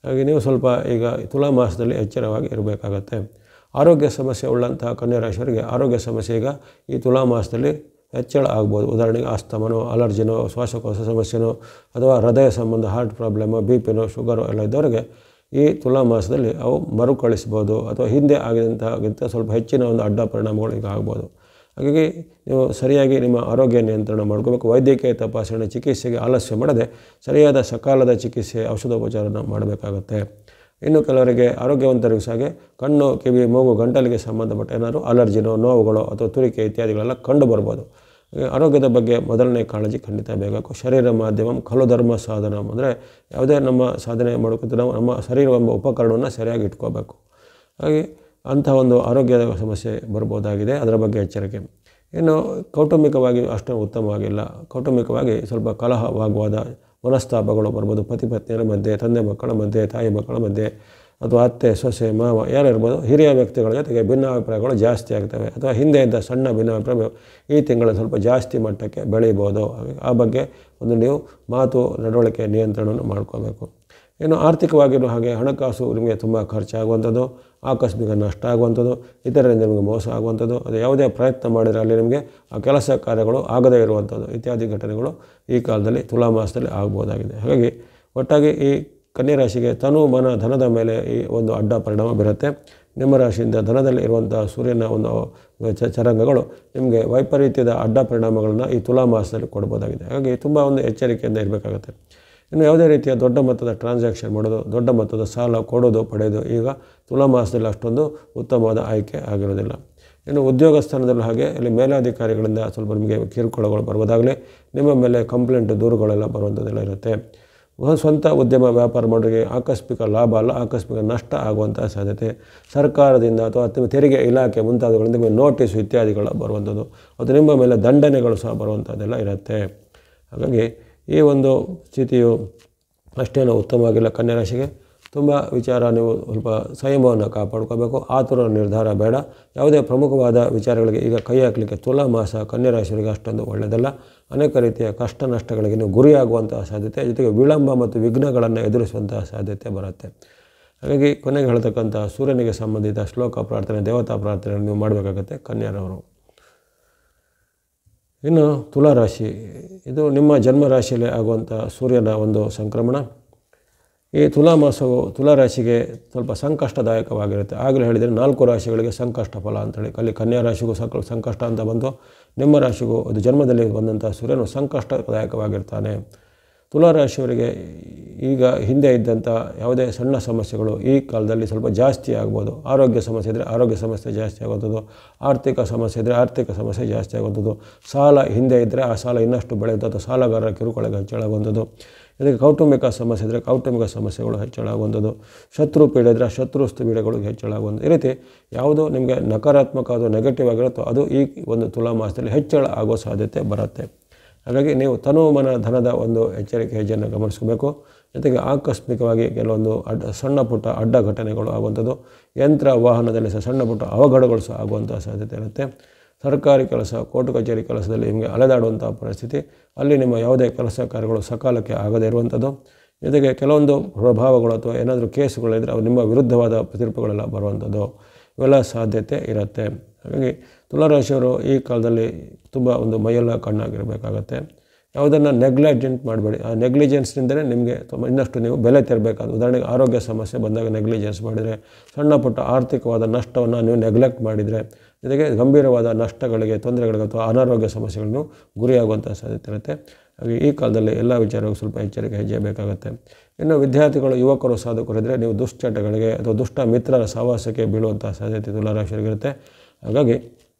ಹಾಗೆ ನೀವು ಸ್ವಲ್ಪ ಈಗ ತುಲಾ ಮಾಸದಲ್ಲಿ ಎಚ್ಚರವಾಗಿ ಇರಬೇಕಾಗತ್ತೆ. ಆರೋಗ್ಯ ಸಮಸ್ಯೆ ಉಳ್ಳಂತಹ ಕನ್ಯಾ ರಾಶಿಯವರಿಗೆ ಆರೋಗ್ಯ ಸಮಸ್ಯೆ ಈಗ ಈ ತುಲಾ ಮಾಸದಲ್ಲಿ ಹೆಚ್ಚಳ ಆಗ್ಬೋದು. ಉದಾಹರಣೆಗೆ ಆಸ್ತಮನೋ, ಅಲರ್ಜಿನೋ, ಶ್ವಾಸಕೋಶ ಸಮಸ್ಯೆನೋ ಅಥವಾ ಹೃದಯ ಸಂಬಂಧ ಹಾರ್ಟ್ ಪ್ರಾಬ್ಲಮು, BP ಶುಗರು ಎಲ್ಲ ಇದ್ದವರಿಗೆ ಈ ತುಲಾ ಮಾಸದಲ್ಲಿ ಅವು ಮರುಕಳಿಸ್ಬೋದು ಅಥವಾ ಹಿಂದೆ ಆಗಿದಂತಕ್ಕಿಂತ ಸ್ವಲ್ಪ ಹೆಚ್ಚಿನ ಒಂದು ಅಡ್ಡ ಪರಿಣಾಮಗಳು ಈಗ ಆಗ್ಬೋದು. ಹಾಗಾಗಿ ನೀವು ಸರಿಯಾಗಿ ನಿಮ್ಮ ಆರೋಗ್ಯ ನಿಯಂತ್ರಣ ಮಾಡ್ಕೋಬೇಕು. ವೈದ್ಯಕೀಯ ತಪಾಸಣೆ, ಚಿಕಿತ್ಸೆಗೆ ಆಲಸ್ಯ ಮಾಡದೆ ಸರಿಯಾದ ಸಕಾಲದ ಚಿಕಿತ್ಸೆ, ಔಷಧೋಪಚಾರನ ಮಾಡಬೇಕಾಗತ್ತೆ. ಇನ್ನು ಕೆಲವರಿಗೆ ಆರೋಗ್ಯವಂತರಿಗೂ ಸಹ ಕಣ್ಣು, ಕಿವಿ, ಮೂಗು, ಗಂಟಲಿಗೆ ಸಂಬಂಧಪಟ್ಟ ಏನಾದರೂ ಅಲರ್ಜಿನೋ, ನೋವುಗಳೋ ಅಥವಾ ತುರಿಕೆ ಇತ್ಯಾದಿಗಳೆಲ್ಲ ಕಂಡು ಬರ್ಬೋದು. ಆರೋಗ್ಯದ ಬಗ್ಗೆ ಮೊದಲನೇ ಕಾಳಜಿ ಖಂಡಿತ ಬೇಕು. ಶರೀರ ಮಾಧ್ಯಮಂ ಖಲು ಧರ್ಮ ಸಾಧನ ಅಂದರೆ ಯಾವುದೇ ನಮ್ಮ ಸಾಧನೆ ಮಾಡೋಕ್ಕಿಂತ ನಾವು ನಮ್ಮ ಶರೀರವೆಂಬ ಉಪಕರಣವನ್ನು ಸರಿಯಾಗಿ ಇಟ್ಕೋಬೇಕು. ಹಾಗೆ ಅಂಥ ಒಂದು ಆರೋಗ್ಯದ ಸಮಸ್ಯೆ ಬರ್ಬೋದಾಗಿದೆ, ಅದರ ಬಗ್ಗೆ ಎಚ್ಚರಿಕೆ. ಇನ್ನು ಕೌಟುಂಬಿಕವಾಗಿ ಅಷ್ಟೊಂದು ಉತ್ತಮವಾಗಿಲ್ಲ. ಕೌಟುಂಬಿಕವಾಗಿ ಸ್ವಲ್ಪ ಕಲಹ, ವಾಗ್ವಾದ, ಮನಸ್ತಾಪಗಳು ಬರ್ಬೋದು. ಪತಿ ಪತ್ನಿಯರ ಮಧ್ಯೆ, ತಂದೆ ಮಕ್ಕಳ ಮಧ್ಯೆ, ತಾಯಿ ಮಕ್ಕಳ ಮಧ್ಯೆ ಅಥವಾ ಅತ್ತೆ, ಸೊಸೆ, ಮಾವ ಯಾರಿರ್ಬೋದು, ಹಿರಿಯ ವ್ಯಕ್ತಿಗಳ ಜೊತೆಗೆ ಭಿನ್ನಾಭಿಪ್ರಾಯಗಳು ಜಾಸ್ತಿ ಆಗ್ತವೆ. ಅಥವಾ ಹಿಂದೆ ಇದ್ದ ಸಣ್ಣ ಭಿನ್ನಾಭಿಪ್ರಾಯ ಈ ತಿಂಗಳಲ್ಲಿ ಸ್ವಲ್ಪ ಜಾಸ್ತಿ ಮಟ್ಟಕ್ಕೆ ಬೆಳೀಬೋದು. ಆ ಬಗ್ಗೆ ಒಂದು ನೀವು ಮಾತು, ನಡವಳಿಕೆ ನಿಯಂತ್ರಣವನ್ನು ಮಾಡ್ಕೋಬೇಕು. ಇನ್ನು ಆರ್ಥಿಕವಾಗಿಯೂ ಹಾಗೆ ಹಣಕಾಸು ನಿಮಗೆ ತುಂಬ ಖರ್ಚಾಗುವಂಥದ್ದು, ಆಕಸ್ಮಿಕ ನಷ್ಟ ಆಗುವಂಥದ್ದು, ಇತರರಿಂದ ನಿಮಗೆ ಮೋಸ ಆಗುವಂಥದ್ದು, ಅದು ಯಾವುದೇ ಪ್ರಯತ್ನ ಮಾಡಿದರೆ ಅಲ್ಲಿ ನಿಮಗೆ ಆ ಕೆಲಸ ಕಾರ್ಯಗಳು ಆಗದೇ ಇರುವಂಥದ್ದು ಇತ್ಯಾದಿ ಘಟನೆಗಳು ಈ ಕಾಲದಲ್ಲಿ ತುಲಾ ಮಾಸದಲ್ಲಿ ಆಗ್ಬೋದಾಗಿದೆ. ಹಾಗಾಗಿ ಒಟ್ಟಾಗಿ ಈ ಕನ್ಯಾ ರಾಶಿಗೆ ತನು, ಮನ, ಧನದ ಮೇಲೆ ಈ ಒಂದು ಅಡ್ಡ ಪರಿಣಾಮ ಬೀರುತ್ತೆ. ನಿಮ್ಮ ರಾಶಿಯಿಂದ ಧನದಲ್ಲಿ ಇರುವಂಥ ಸೂರ್ಯನ ಒಂದು ಚರಂಗಗಳು ನಿಮಗೆ ವೈಪರೀತ್ಯದ ಅಡ್ಡ ಪರಿಣಾಮಗಳನ್ನು ಈ ತುಲಾ ಮಾಸದಲ್ಲಿ ಕೊಡ್ಬೋದಾಗಿದೆ. ಹಾಗಾಗಿ ತುಂಬ ಒಂದು ಎಚ್ಚರಿಕೆಯಿಂದ ಇರಬೇಕಾಗುತ್ತೆ. ಇನ್ನು ಯಾವುದೇ ರೀತಿಯ ದೊಡ್ಡ ಮೊತ್ತದ ಟ್ರಾನ್ಸಾಕ್ಷನ್ ಮಾಡೋದು, ದೊಡ್ಡ ಮೊತ್ತದ ಸಾಲ ಕೊಡೋದು, ಪಡೆಯೋದು ಈಗ ತುಲಾ ಮಾಸದಲ್ಲಿ ಅಷ್ಟೊಂದು ಉತ್ತಮವಾದ ಆಯ್ಕೆ ಆಗಿರೋದಿಲ್ಲ. ಇನ್ನು ಉದ್ಯೋಗ ಸ್ಥಾನದಲ್ಲೂ ಹಾಗೆ ಇಲ್ಲಿ ಮೇಲಾಧಿಕಾರಿಗಳಿಂದ ಸ್ವಲ್ಪ ನಿಮಗೆ ಕಿರುಕುಳಗಳು ಬರ್ಬೋದಾಗಲಿ, ನಿಮ್ಮ ಮೇಲೆ ಕಂಪ್ಲೇಂಟ್, ದೂರುಗಳೆಲ್ಲ ಬರುವಂಥದ್ದೆಲ್ಲ ಇರುತ್ತೆ. ಸ್ವಂತ ಉದ್ಯಮ ವ್ಯಾಪಾರ ಮಾಡೋರಿಗೆ ಆಕಸ್ಮಿಕ ಲಾಭ ಅಲ್ಲ, ಆಕಸ್ಮಿಕ ನಷ್ಟ ಆಗುವಂಥ ಸಾಧ್ಯತೆ. ಸರ್ಕಾರದಿಂದ ಅಥವಾ ತೆರಿಗೆ ಇಲಾಖೆ ಮುಂತಾದವುಗಳಿಂದ ನಿಮಗೆ ನೋಟಿಸು ಇತ್ಯಾದಿಗಳು ಬರುವಂಥದ್ದು, ಅದು ನಿಮ್ಮ ಮೇಲೆ ದಂಡನೆಗಳು ಸಹ ಬರುವಂಥದ್ದೆಲ್ಲ ಇರುತ್ತೆ. ಹಾಗಾಗಿ ಈ ಒಂದು ಸ್ಥಿತಿಯು ಅಷ್ಟೇನೂ ಉತ್ತಮವಾಗಿಲ್ಲ. ಕನ್ಯಾ ರಾಶಿಗೆ ತುಂಬ ವಿಚಾರ ನೀವು ಸ್ವಲ್ಪ ಸಂಯಮವನ್ನು ಕಾಪಾಡ್ಕೋಬೇಕು. ಆತುರ ನಿರ್ಧಾರ ಬೇಡ. ಯಾವುದೇ ಪ್ರಮುಖವಾದ ವಿಚಾರಗಳಿಗೆ ಈಗ ಕೈ ಹಾಕಲಿಕ್ಕೆ ತುಲಾ ಮಾಸ ಕನ್ಯಾ ರಾಶಿಯವರಿಗೆ ಅಷ್ಟೊಂದು ಒಳ್ಳೆಯದಲ್ಲ. ಅನೇಕ ರೀತಿಯ ಕಷ್ಟ ನಷ್ಟಗಳಿಗೆ ನೀವು ಗುರಿಯಾಗುವಂತಹ ಸಾಧ್ಯತೆ, ಜೊತೆಗೆ ವಿಳಂಬ ಮತ್ತು ವಿಘ್ನಗಳನ್ನು ಎದುರಿಸುವಂತಹ ಸಾಧ್ಯತೆ ಬರುತ್ತೆ. ಹಾಗಾಗಿ ಕೊನೆಗೆ ಹೇಳ್ತಕ್ಕಂಥ ಸೂರ್ಯನಿಗೆ ಸಂಬಂಧಿತ ಶ್ಲೋಕ ಪ್ರಾರ್ಥನೆ, ದೇವತಾ ಪ್ರಾರ್ಥನೆಯನ್ನು ನೀವು ಮಾಡಬೇಕಾಗತ್ತೆ ಕನ್ಯಾರವರು. ಇನ್ನು ತುಲಾ ರಾಶಿ, ಇದು ನಿಮ್ಮ ಜನ್ಮ ರಾಶಿಯಲ್ಲಿ ಆಗುವಂಥ ಸೂರ್ಯನ ಒಂದು ಸಂಕ್ರಮಣ. ಈ ತುಲಾ ಮಾಸವು ತುಲಾ ರಾಶಿಗೆ ಸ್ವಲ್ಪ ಸಂಕಷ್ಟದಾಯಕವಾಗಿರುತ್ತೆ. ಆಗಲೇ ಹೇಳಿದರೆ 4 ರಾಶಿಗಳಿಗೆ ಸಂಕಷ್ಟ ಫಲ ಅಂತೇಳಿ, ಅಲ್ಲಿ ಕನ್ಯಾ ರಾಶಿಗೂ ಸಂಕಷ್ಟ ಅಂತ ಬಂತು, ನಿಮ್ಮ ರಾಶಿಗೂ ಅದು ಜನ್ಮದಲ್ಲಿ ಬಂದಂಥ ಸೂರ್ಯನು ಸಂಕಷ್ಟದಾಯಕವಾಗಿರ್ತಾನೆ. ತುಲಾ ರಾಶಿಯವರಿಗೆ ಈಗ ಹಿಂದೆ ಇದ್ದಂಥ ಯಾವುದೇ ಸಣ್ಣ ಸಮಸ್ಯೆಗಳು ಈ ಕಾಲದಲ್ಲಿ ಸ್ವಲ್ಪ ಜಾಸ್ತಿ ಆಗ್ಬೋದು. ಆರೋಗ್ಯ ಸಮಸ್ಯೆ ಇದ್ದರೆ ಆರೋಗ್ಯ ಸಮಸ್ಯೆ ಜಾಸ್ತಿ ಆಗುವಂಥದ್ದು, ಆರ್ಥಿಕ ಸಮಸ್ಯೆ ಇದ್ದರೆ ಆರ್ಥಿಕ ಸಮಸ್ಯೆ ಜಾಸ್ತಿ ಆಗುವಂಥದ್ದು, ಸಾಲ ಹಿಂದೆ ಇದ್ದರೆ ಆ ಸಾಲ ಇನ್ನಷ್ಟು ಬೆಳೆಯುವಂಥದ್ದು, ಸಾಲಗಾರರ ಕಿರುಕುಳಗೆ ಹೆಚ್ಚಳಾಗುವಂಥದ್ದು, ಇದಕ್ಕೆ ಕೌಟುಂಬಿಕ ಸಮಸ್ಯೆ ಇದ್ದರೆ ಕೌಟುಂಬಿಕ ಸಮಸ್ಯೆಗಳು ಹೆಚ್ಚಳಾಗುವಂಥದ್ದು, ಶತ್ರು ಪೀಡೆ ಇದ್ದರೆ ಶತ್ರುಸ್ತು ಪೀಡೆಗಳು ಹೆಚ್ಚಳಾಗುವಂಥದ್ದು. ಈ ರೀತಿ ಯಾವುದು ನಿಮಗೆ ನಕಾರಾತ್ಮಕ ಅದು ನೆಗೆಟಿವ್ ಆಗಿರುತ್ತೋ ಅದು ಈ ಒಂದು ತುಲಾ ಮಾಸದಲ್ಲಿ ಹೆಚ್ಚಳ ಆಗೋ ಸಾಧ್ಯತೆ ಬರುತ್ತೆ. ಹಾಗಾಗಿ ನೀವು ತನು, ಮನ, ಧನದ ಒಂದು ಎಚ್ಚರಿಕೆ ಹೆಜ್ಜೆಯನ್ನು ಗಮನಿಸಬೇಕು. ಜೊತೆಗೆ ಆಕಸ್ಮಿಕವಾಗಿ ಕೆಲವೊಂದು ಸಣ್ಣ ಪುಟ್ಟ ಅಡ್ಡ ಘಟನೆಗಳು ಆಗುವಂಥದ್ದು, ಯಂತ್ರ ವಾಹನದಲ್ಲಿ ಸಹ ಸಣ್ಣ ಪುಟ್ಟ ಅವಘಡಗಳು ಸಹ ಆಗುವಂಥ ಸಾಧ್ಯತೆ ಇರುತ್ತೆ. ಸರ್ಕಾರಿ ಕೆಲಸ, ಕೋರ್ಟು ಕಚೇರಿ ಕೆಲಸದಲ್ಲಿ ನಿಮಗೆ ಅಲೆದಾಡುವಂಥ ಪರಿಸ್ಥಿತಿ, ಅಲ್ಲಿ ನಿಮ್ಮ ಯಾವುದೇ ಕೆಲಸ ಕಾರ್ಯಗಳು ಸಕಾಲಕ್ಕೆ ಆಗದೇ ಇರುವಂಥದ್ದು, ಜೊತೆಗೆ ಕೆಲವೊಂದು ಪ್ರಭಾವಗಳು ಅಥವಾ ಏನಾದರೂ ಕೇಸುಗಳಿದ್ದರೆ ಅವು ನಿಮ್ಮ ವಿರುದ್ಧವಾದ ತೀರ್ಪುಗಳೆಲ್ಲ ಬರುವಂಥದ್ದು, ಇವೆಲ್ಲ ಸಾಧ್ಯತೆ ಇರುತ್ತೆ. ಹಾಗಾಗಿ ತುಲಾರಾಶಿಯವರು ಈ ಕಾಲದಲ್ಲಿ ತುಂಬ ಒಂದು ಮೈಯೆಲ್ಲ ಕಣ್ಣಾಗಿರಬೇಕಾಗತ್ತೆ. ಯಾವುದನ್ನು ನೆಗ್ಲಿಜೆಂಟ್ ಮಾಡಬೇಡಿ. ಆ ನೆಗ್ಲಿಜೆನ್ಸ್ನಿಂದಲೇ ನಿಮಗೆ ಇನ್ನಷ್ಟು ನೀವು ಬೆಲೆ ತೆರಬೇಕಾದ. ಉದಾಹರಣೆಗೆ ಆರೋಗ್ಯ ಸಮಸ್ಯೆ ಬಂದಾಗ ನೆಗ್ಲಿಜೆನ್ಸ್ ಮಾಡಿದರೆ, ಸಣ್ಣ ಪುಟ್ಟ ಆರ್ಥಿಕವಾದ ನಷ್ಟವನ್ನು ನೀವು ನೆಗ್ಲೆಕ್ಟ್ ಮಾಡಿದರೆ, ಜೊತೆಗೆ ಗಂಭೀರವಾದ ನಷ್ಟಗಳಿಗೆ, ತೊಂದರೆಗಳಿಗೆ ಅಥವಾ ಅನಾರೋಗ್ಯ ಸಮಸ್ಯೆಗಳನ್ನು ಗುರಿಯಾಗುವಂಥ ಸಾಧ್ಯತೆ ಇರುತ್ತೆ. ಹಾಗೆ ಈ ಕಾಲದಲ್ಲಿ ಎಲ್ಲ ವಿಚಾರಕ್ಕೂ ಸ್ವಲ್ಪ ಎಚ್ಚರಿಕೆ ಹೆಜ್ಜೆ ಬೇಕಾಗುತ್ತೆ. ಇನ್ನು ವಿದ್ಯಾರ್ಥಿಗಳು, ಯುವಕರು, ಸಾಧಕರಿದ್ದರೆ ನೀವು ದುಶ್ಚಟಗಳಿಗೆ ಅಥವಾ ದುಷ್ಟ ಮಿತ್ರರ ಸಹವಾಸಕ್ಕೆ ಬೀಳುವಂಥ ಸಾಧ್ಯತೆ ತುಲಾರಾಶಿಯರಿಗಿರುತ್ತೆ. ಹಾಗಾಗಿ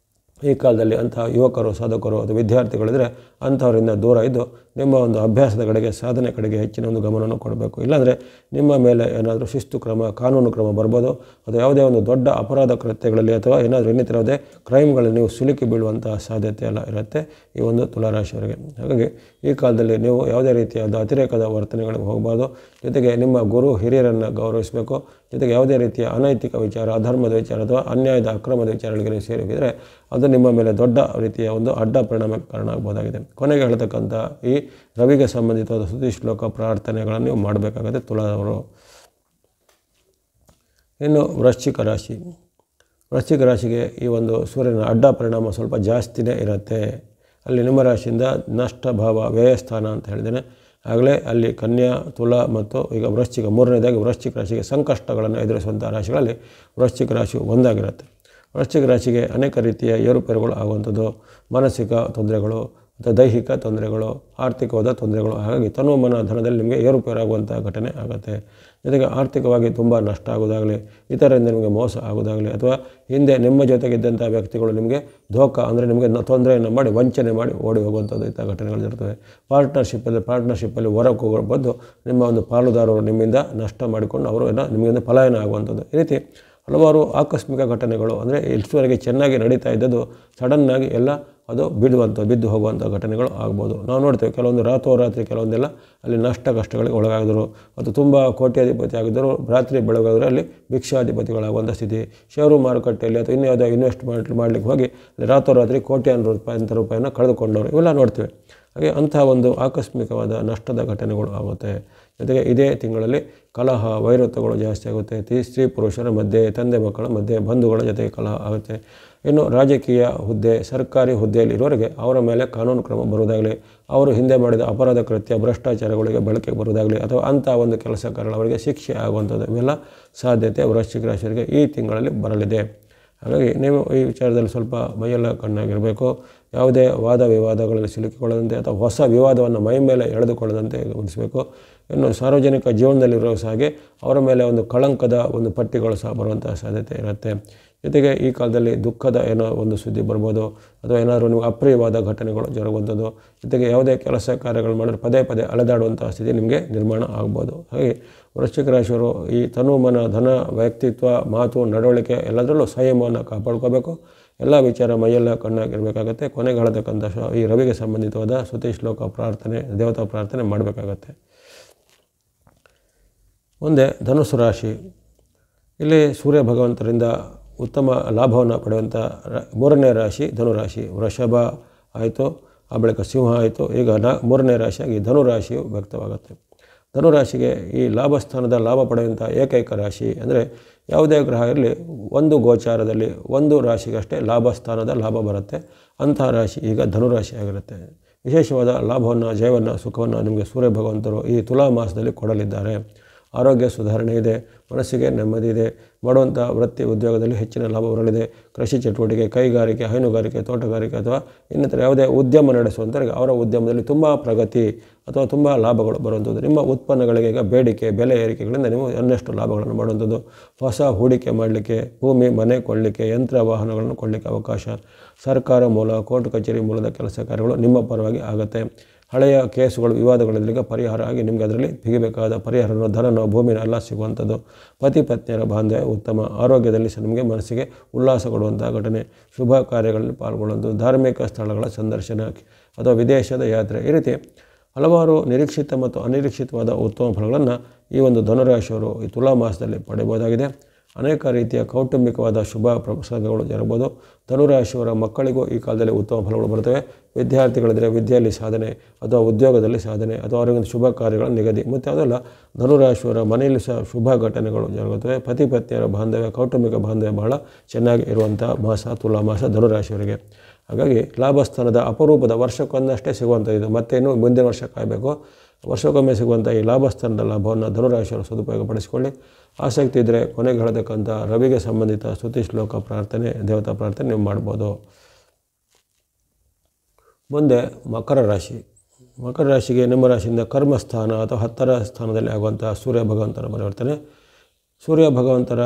ಈ ಕಾಲದಲ್ಲಿ ಅಂತಹ ಯುವಕರು, ಸಾಧಕರು ಅಥವಾ ವಿದ್ಯಾರ್ಥಿಗಳಿದ್ದರೆ ಅಂಥವರಿಂದ ದೂರ ಇದ್ದು ನಿಮ್ಮ ಒಂದು ಅಭ್ಯಾಸದ ಕಡೆಗೆ, ಸಾಧನೆ ಕಡೆಗೆ ಹೆಚ್ಚಿನ ಒಂದು ಗಮನವನ್ನು ಕೊಡಬೇಕು. ಇಲ್ಲಾಂದರೆ ನಿಮ್ಮ ಮೇಲೆ ಏನಾದರೂ ಶಿಸ್ತು ಕ್ರಮ, ಕಾನೂನು ಕ್ರಮ ಬರ್ಬೋದು. ಅಥವಾ ಯಾವುದೇ ಒಂದು ದೊಡ್ಡ ಅಪರಾಧ ಕೃತ್ಯಗಳಲ್ಲಿ ಅಥವಾ ಏನಾದರೂ ಇನ್ನಿತರ ಯಾವುದೇ ಕ್ರೈಮ್ಗಳಲ್ಲಿ ನೀವು ಸಿಲುಕಿ ಬೀಳುವಂಥ ಸಾಧ್ಯತೆ ಎಲ್ಲ ಇರುತ್ತೆ ಈ ಒಂದು ತುಲಾರಾಶಿಯವರಿಗೆ. ಹಾಗಾಗಿ ಈ ಕಾಲದಲ್ಲಿ ನೀವು ಯಾವುದೇ ರೀತಿಯಾದ ಅತಿರೇಕದ ವರ್ತನೆಗಳಿಗೆ ಹೋಗಬಾರ್ದು. ಜೊತೆಗೆ ನಿಮ್ಮ ಗುರು ಹಿರಿಯರನ್ನು ಗೌರವಿಸಬೇಕು. ಜೊತೆಗೆ ಯಾವುದೇ ರೀತಿಯ ಅನೈತಿಕ ವಿಚಾರ, ಅಧರ್ಮದ ವಿಚಾರ ಅಥವಾ ಅನ್ಯಾಯದ ಅಕ್ರಮದ ವಿಚಾರಗಳಿಗೆ ನೀವು ಸೇರಿದರೆ ಅದು ನಿಮ್ಮ ಮೇಲೆ ದೊಡ್ಡ ರೀತಿಯ ಒಂದು ಅಡ್ಡ ಪರಿಣಾಮಕ್ಕೆ ಕಾರಣ ಆಗ್ಬೋದಾಗಿದೆ. ಕೊನೆಗೆ ಹೇಳ್ತಕ್ಕಂಥ ಈ ರವಿಗೆ ಸಂಬಂಧಿತವಾದ ಸ್ತುತಿ ಶ್ಲೋಕ ಪ್ರಾರ್ಥನೆಗಳನ್ನು ನೀವು ಮಾಡಬೇಕಾಗುತ್ತೆ ತುಲಾದವರು. ಇನ್ನು ವೃಶ್ಚಿಕ ರಾಶಿ, ವೃಶ್ಚಿಕ ರಾಶಿಗೆ ಈ ಒಂದು ಸೂರ್ಯನ ಅಡ್ಡ ಪರಿಣಾಮ ಸ್ವಲ್ಪ ಜಾಸ್ತಿನೇ ಇರುತ್ತೆ. ಅಲ್ಲಿ ನಿಮ್ಮ ರಾಶಿಯಿಂದ ನಷ್ಟ ಭಾವ ವ್ಯಯಸ್ಥಾನ ಅಂತ ಹೇಳಿದ್ದೇನೆ. ಆಗಲೇ ಅಲ್ಲಿ ಕನ್ಯಾ, ತುಲಾ ಮತ್ತು ಈಗ ವೃಶ್ಚಿಕ, ಮೂರನೇದಾಗಿ ವೃಶ್ಚಿಕ ರಾಶಿಗೆ ಸಂಕಷ್ಟಗಳನ್ನು ಎದುರಿಸುವಂಥ ರಾಶಿಗಳಲ್ಲಿ ವೃಶ್ಚಿಕ ರಾಶಿ ಒಂದಾಗಿರುತ್ತೆ. ವೃಶ್ಚಿಕ ರಾಶಿಗೆ ಅನೇಕ ರೀತಿಯ ಏರುಪೇರುಗಳು ಆಗುವಂಥದ್ದು, ಮಾನಸಿಕ ತೊಂದರೆಗಳು ಅಥವಾ ದೈಹಿಕ ತೊಂದರೆಗಳು, ಆರ್ಥಿಕವಾದ ತೊಂದರೆಗಳು. ಹಾಗಾಗಿ ತನುಮನ ಧನದಲ್ಲಿ ನಿಮಗೆ ಏರುಪೇರಾಗುವಂಥ ಘಟನೆ ಆಗುತ್ತೆ. ಜೊತೆಗೆ ಆರ್ಥಿಕವಾಗಿ ತುಂಬ ನಷ್ಟ ಆಗೋದಾಗಲಿ, ಇತರರಿಂದ ನಿಮಗೆ ಮೋಸ ಆಗೋದಾಗಲಿ, ಅಥವಾ ಹಿಂದೆ ನಿಮ್ಮ ಜೊತೆಗಿದ್ದಂಥ ವ್ಯಕ್ತಿಗಳು ನಿಮಗೆ ಧೋಕಾ ಅಂದರೆ ನಿಮಗೆ ತೊಂದರೆಯನ್ನು ಮಾಡಿ ವಂಚನೆ ಮಾಡಿ ಓಡಿ ಹೋಗುವಂಥದ್ದು ಇಂಥ ಘಟನೆಗಳು ಇರ್ತವೆ. ಪಾರ್ಟ್ನರ್ಶಿಪ್ಪಲ್ಲಿ ಹೊರಗೆ ಹೋಗೋ ಬಂದು ನಿಮ್ಮ ಒಂದು ಪಾಲುದಾರರು ನಿಮ್ಮಿಂದ ನಷ್ಟ ಮಾಡಿಕೊಂಡು ಅವರು ನಿಮಗಿಂದ ಪಲಾಯನ ಆಗುವಂಥದ್ದು. ಈ ರೀತಿ ಹಲವಾರು ಆಕಸ್ಮಿಕ ಘಟನೆಗಳು, ಅಂದರೆ ಇಷ್ಟವರೆಗೆ ಚೆನ್ನಾಗಿ ನಡೀತಾ ಇದ್ದದ್ದು ಸಡನ್ನಾಗಿ ಎಲ್ಲ ಅದು ಬಿದ್ದು ಹೋಗುವಂಥ ಘಟನೆಗಳು ಆಗ್ಬೋದು. ನಾವು ನೋಡ್ತೇವೆ ಕೆಲವೊಂದು ರಾತ್ರೋರಾತ್ರಿ ಕೆಲವೊಂದೆಲ್ಲ ಅಲ್ಲಿ ನಷ್ಟ ಕಷ್ಟಗಳಿಗೆ ಒಳಗಾಗಿದ್ರು, ಅಥವಾ ತುಂಬ ಕೋಟ್ಯಾಧಿಪತಿ ಆಗಿದ್ದರು, ರಾತ್ರಿ ಬೆಳಗಾದರೆ ಅಲ್ಲಿ ಭಿಕ್ಷಾಧಿಪತಿಗಳಾಗುವಂಥ ಸ್ಥಿತಿ. ಷೇರು ಮಾರುಕಟ್ಟೆಯಲ್ಲಿ ಅಥವಾ ಇನ್ಯಾವುದೋ ಇನ್ವೆಸ್ಟ್ ಮಾಡಲಿಕ್ಕೆ ಹೋಗಿ ಅಲ್ಲಿ ರಾತ್ರೋರಾತ್ರಿ ಕೋಟ್ಯಾಂತರ ರೂಪಾಯಿನ ಕಳೆದುಕೊಂಡವರು ಇವೆಲ್ಲ ನೋಡ್ತೇವೆ. ಹಾಗೆ ಅಂಥ ಒಂದು ಆಕಸ್ಮಿಕವಾದ ನಷ್ಟದ ಘಟನೆಗಳು ಆಗುತ್ತೆ. ಜೊತೆಗೆ ಇದೇ ತಿಂಗಳಲ್ಲಿ ಕಲಹ ವೈರತ್ವಗಳು ಜಾಸ್ತಿ ಆಗುತ್ತೆ. ಸ್ತ್ರೀ ಪುರುಷರ ಮಧ್ಯೆ, ತಂದೆ ಮಕ್ಕಳ ಮಧ್ಯೆ, ಬಂಧುಗಳ ಜೊತೆಗೆ ಕಲಹ ಆಗುತ್ತೆ. ಇನ್ನು ರಾಜಕೀಯ ಹುದ್ದೆ, ಸರ್ಕಾರಿ ಹುದ್ದೆಯಲ್ಲಿ ಇರೋರಿಗೆ ಅವರ ಮೇಲೆ ಕಾನೂನು ಕ್ರಮ ಬರುವುದಾಗಲಿ, ಅವರು ಹಿಂದೆ ಮಾಡಿದ ಅಪರಾಧ ಕೃತ್ಯ ಭ್ರಷ್ಟಾಚಾರಗಳಿಗೆ ಬಳಕೆಗೆ ಬರುವುದಾಗಲಿ, ಅಥವಾ ಅಂಥ ಒಂದು ಕೆಲಸ ಕಾರ್ಯಗಳು ಅವರಿಗೆ ಶಿಕ್ಷೆ ಆಗುವಂಥದ್ದು ಇವೆಲ್ಲ ಸಾಧ್ಯತೆ ವೃಶ್ಚಿಕ ರಾಶಿಯವರಿಗೆ ಈ ತಿಂಗಳಲ್ಲಿ ಬರಲಿದೆ. ಹಾಗಾಗಿ ನೀವು ಈ ವಿಚಾರದಲ್ಲಿ ಸ್ವಲ್ಪ ಮೈಯೆಲ್ಲ ಕಣ್ಣಾಗಿರಬೇಕು. ಯಾವುದೇ ವಾದ ವಿವಾದಗಳಲ್ಲಿ ಸಿಲುಕಿಕೊಳ್ಳದಂತೆ ಅಥವಾ ಹೊಸ ವಿವಾದವನ್ನು ಮೈ ಮೇಲೆ ಎಳೆದುಕೊಳ್ಳದಂತೆ ಗಮನಿಸಬೇಕು. ಇನ್ನು ಸಾರ್ವಜನಿಕ ಜೀವನದಲ್ಲಿರೋ ಹಾಗೆ ಅವರ ಮೇಲೆ ಒಂದು ಕಳಂಕದ ಒಂದು ಪಟ್ಟಿಗಳು ಸಹ ಬರುವಂಥ ಸಾಧ್ಯತೆ ಇರುತ್ತೆ. ಜೊತೆಗೆ ಈ ಕಾಲದಲ್ಲಿ ದುಃಖದ ಏನೋ ಒಂದು ಸುದ್ದಿ ಬರ್ಬೋದು, ಅಥವಾ ಏನಾದರೂ ನಿಮಗೆ ಅಪ್ರಿಯವಾದ ಘಟನೆಗಳು ಜರುಗುವಂಥದ್ದು. ಜೊತೆಗೆ ಯಾವುದೇ ಕೆಲಸ ಕಾರ್ಯಗಳು ಮಾಡಿದ್ರೆ ಪದೇ ಅಲೆದಾಡುವಂಥ ಸ್ಥಿತಿ ನಿಮಗೆ ನಿರ್ಮಾಣ ಆಗ್ಬೋದು. ಹಾಗೆ ವೃಶ್ಚಿಕ ರಾಶಿಯವರು ಈ ತನುಮನ ಧನ, ವ್ಯಕ್ತಿತ್ವ, ಮಾತು, ನಡವಳಿಕೆ ಎಲ್ಲದರಲ್ಲೂ ಸಂಯಮವನ್ನು ಕಾಪಾಡ್ಕೋಬೇಕು. ಎಲ್ಲ ವಿಚಾರ ಮೈಯೆಲ್ಲ ಕಣ್ಣಾಗಿರಬೇಕಾಗತ್ತೆ. ಕೊನೆಗೆ ಹೇಳತಕ್ಕಂಥ ಈ ರವಿಗೆ ಸಂಬಂಧಿತವಾದ ಸ್ತುತಿ ಶ್ಲೋಕ ಪ್ರಾರ್ಥನೆ, ದೇವತಾ ಪ್ರಾರ್ಥನೆ ಮಾಡಬೇಕಾಗತ್ತೆ. ಮುಂದೆ ಧನುಸ್ಸು ರಾಶಿ. ಇಲ್ಲಿ ಸೂರ್ಯ ಭಗವಂತರಿಂದ ಉತ್ತಮ ಲಾಭವನ್ನು ಪಡೆಯುವಂಥ ಮೂರನೇ ರಾಶಿ ಧನುರಾಶಿ. ವೃಷಭ ಆಯಿತು, ಆ ಬಳಿಕ ಸಿಂಹ ಆಯಿತು, ಈಗ ಮೂರನೇ ರಾಶಿಯಾಗಿ ಧನುರಾಶಿಯು ವ್ಯಕ್ತವಾಗುತ್ತೆ. ಧನುರಾಶಿಗೆ ಈ ಲಾಭಸ್ಥಾನದ ಲಾಭ ಪಡೆಯುವಂಥ ಏಕೈಕ ರಾಶಿ ಅಂದರೆ ಯಾವುದೇ ಗ್ರಹ ಇರಲಿ, ಒಂದು ಗೋಚಾರದಲ್ಲಿ ಒಂದು ರಾಶಿಗಷ್ಟೇ ಲಾಭಸ್ಥಾನದ ಲಾಭ ಬರುತ್ತೆ. ಅಂತಹ ರಾಶಿ ಈಗ ಧನುರಾಶಿ ಆಗಿರುತ್ತೆ. ವಿಶೇಷವಾದ ಲಾಭವನ್ನು, ಜಯವನ್ನು, ಸುಖವನ್ನು ನಿಮಗೆ ಸೂರ್ಯ ಭಗವಂತರು ಈ ತುಲಾ ಮಾಸದಲ್ಲಿ ಕೊಡಲಿದ್ದಾರೆ. ಆರೋಗ್ಯ ಸುಧಾರಣೆ ಇದೆ, ಮನಸ್ಸಿಗೆ ನೆಮ್ಮದಿ ಇದೆ, ಮಾಡುವಂಥ ವೃತ್ತಿ ಉದ್ಯೋಗದಲ್ಲಿ ಹೆಚ್ಚಿನ ಲಾಭ ಬರಲಿದೆ. ಕೃಷಿ ಚಟುವಟಿಕೆ, ಕೈಗಾರಿಕೆ, ಹೈನುಗಾರಿಕೆ, ತೋಟಗಾರಿಕೆ ಅಥವಾ ಇನ್ನಿತರ ಯಾವುದೇ ಉದ್ಯಮ ನಡೆಸುವಂಥವ್ರಿಗೆ ಅವರ ಉದ್ಯಮದಲ್ಲಿ ತುಂಬ ಪ್ರಗತಿ ಅಥವಾ ತುಂಬ ಲಾಭಗಳು ಬರುವಂಥದ್ದು. ನಿಮ್ಮ ಉತ್ಪನ್ನಗಳಿಗೆ ಈಗ ಬೇಡಿಕೆ, ಬೆಲೆ ಏರಿಕೆಗಳಿಂದ ನೀವು ಇನ್ನಷ್ಟು ಲಾಭಗಳನ್ನು ಮಾಡುವಂಥದ್ದು. ಹೊಸ ಹೂಡಿಕೆ ಮಾಡಲಿಕ್ಕೆ, ಭೂಮಿ ಮನೆ ಕೊಳ್ಳಲಿಕ್ಕೆ, ಯಂತ್ರ ವಾಹನಗಳನ್ನು ಕೊಳ್ಳಲಿಕ್ಕೆ ಅವಕಾಶ. ಸರ್ಕಾರ ಮೂಲ, ಕೋರ್ಟ್ ಕಚೇರಿ ಮೂಲದ ಕೆಲಸ ಕಾರ್ಯಗಳು ನಿಮ್ಮ ಪರವಾಗಿ ಆಗುತ್ತೆ. ಹಳೆಯ ಕೇಸುಗಳು, ವಿವಾದಗಳಿಂದ ಪರಿಹಾರ ಆಗಿ ನಿಮಗೆ ಅದರಲ್ಲಿ ತೆಗಿಬೇಕಾದ ಪರಿಹಾರನೋ, ಧನನೋ, ಭೂಮಿನ ಎಲ್ಲ ಸಿಗುವಂಥದ್ದು. ಪತಿ ಪತ್ನಿಯರ ಬಾಂಧವ್ಯ ಉತ್ತಮ. ಆರೋಗ್ಯದಲ್ಲಿ ಸಹ ನಿಮಗೆ ಮನಸ್ಸಿಗೆ ಉಲ್ಲಾಸ ಕೊಡುವಂಥ ಘಟನೆ. ಶುಭ ಕಾರ್ಯಗಳಲ್ಲಿ ಪಾಲ್ಗೊಳ್ಳುವಂಥದ್ದು, ಧಾರ್ಮಿಕ ಸ್ಥಳಗಳ ಸಂದರ್ಶನ ಅಥವಾ ವಿದೇಶದ ಯಾತ್ರೆ. ಈ ರೀತಿ ಹಲವಾರು ನಿರೀಕ್ಷಿತ ಮತ್ತು ಅನಿರೀಕ್ಷಿತವಾದ ಉತ್ತಮ ಫಲಗಳನ್ನು ಈ ಒಂದು ಧನುರಾಶಿಯವರು ಈ ತುಲಾ ಮಾಸದಲ್ಲಿ ಪಡೆಯಬಹುದಾಗಿದೆ. ಅನೇಕ ರೀತಿಯ ಕೌಟುಂಬಿಕವಾದ ಶುಭ ಪ್ರಸಂಗಗಳು ಜರಬಹುದು. ಧನುರಾಶಿಯವರ ಮಕ್ಕಳಿಗೂ ಈ ಕಾಲದಲ್ಲಿ ಉತ್ತಮ ಫಲಗಳು ಬರ್ತವೆ. ವಿದ್ಯಾರ್ಥಿಗಳಿದ್ದರೆ ವಿದ್ಯೆಯಲ್ಲಿ ಸಾಧನೆ ಅಥವಾ ಉದ್ಯೋಗದಲ್ಲಿ ಸಾಧನೆ ಅಥವಾ ಅವರಿಗೆ ಶುಭ ಕಾರ್ಯಗಳ ನಿಗದಿ ಮತ್ತು ಅದೆಲ್ಲ ಧನುರಾಶಿಯವರ ಮನೆಯಲ್ಲಿ ಸಹ ಶುಭ ಘಟನೆಗಳು ಜರುಗುತ್ತವೆ. ಪತಿ ಪತ್ನಿಯರ ಬಾಂಧವ್ಯ, ಕೌಟುಂಬಿಕ ಬಾಂಧವ್ಯ ಬಹಳ ಚೆನ್ನಾಗಿ ಇರುವಂಥ ಮಾಸ ತುಲಾ ಮಾಸ ಧನುರಾಶಿಯವರಿಗೆ. ಹಾಗಾಗಿ ಲಾಭಸ್ಥಾನದ ಅಪರೂಪದ ವರ್ಷಕ್ಕೊಂದಷ್ಟೇ ಸಿಗುವಂಥದ್ದು. ಮತ್ತೆ ಇನ್ನು ಮುಂದಿನ ವರ್ಷ ಕಾಯಬೇಕು. ವರ್ಷಕ್ಕೊಮ್ಮೆ ಸಿಗುವಂಥ ಈ ಲಾಭಸ್ಥಾನದ ಲಾಭವನ್ನು ಧನುರಾಶಿಯವರು ಸದುಪಯೋಗಪಡಿಸಿಕೊಳ್ಳಿ. ಆಸಕ್ತಿ ಇದ್ದರೆ ಕೊನೆಗೆ ಹೇಳತಕ್ಕಂಥ ರವಿಗೆ ಸಂಬಂಧಿತ ಸ್ತುತಿ ಶ್ಲೋಕ ಪ್ರಾರ್ಥನೆ, ದೇವತಾ ಪ್ರಾರ್ಥನೆ ನೀವು ಮಾಡ್ಬೋದು. ಮುಂದೆ ಮಕರ ರಾಶಿ. ಮಕರ ರಾಶಿಗೆ ನಿಮ್ಮ ರಾಶಿಯಿಂದ ಕರ್ಮಸ್ಥಾನ ಅಥವಾ 10ರ ಸ್ಥಾನದಲ್ಲಿ ಆಗುವಂಥ ಸೂರ್ಯ ಭಗವಂತನ ಪರಿವರ್ತನೆ. ಸೂರ್ಯ ಭಗವಂತರ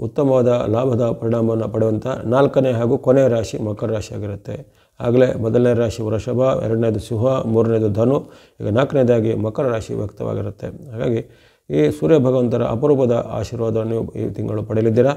ಉತ್ತಮವಾದ ಲಾಭದ ಪರಿಣಾಮವನ್ನು ಪಡೆಯುವಂಥ 4ನೇ ಹಾಗೂ ಕೊನೆಯ ರಾಶಿ ಮಕರ ರಾಶಿ ಆಗಿರುತ್ತೆ. ಆಗಲೇ ಮೊದಲನೇ ರಾಶಿ ವೃಷಭ, 2ನೇದು ಸಿಂಹ, 3ನೇದು ಧನು, ಈಗ 4ನೇದಾಗಿ ಮಕರ ರಾಶಿ ವ್ಯಕ್ತವಾಗಿರುತ್ತೆ. ಹಾಗಾಗಿ ಈ ಸೂರ್ಯ ಭಗವಂತರ ಅಪರೂಪದ ಆಶೀರ್ವಾದವನ್ನು ನೀವು ಈ ತಿಂಗಳು ಪಡೆಯಲಿದ್ದೀರಾ.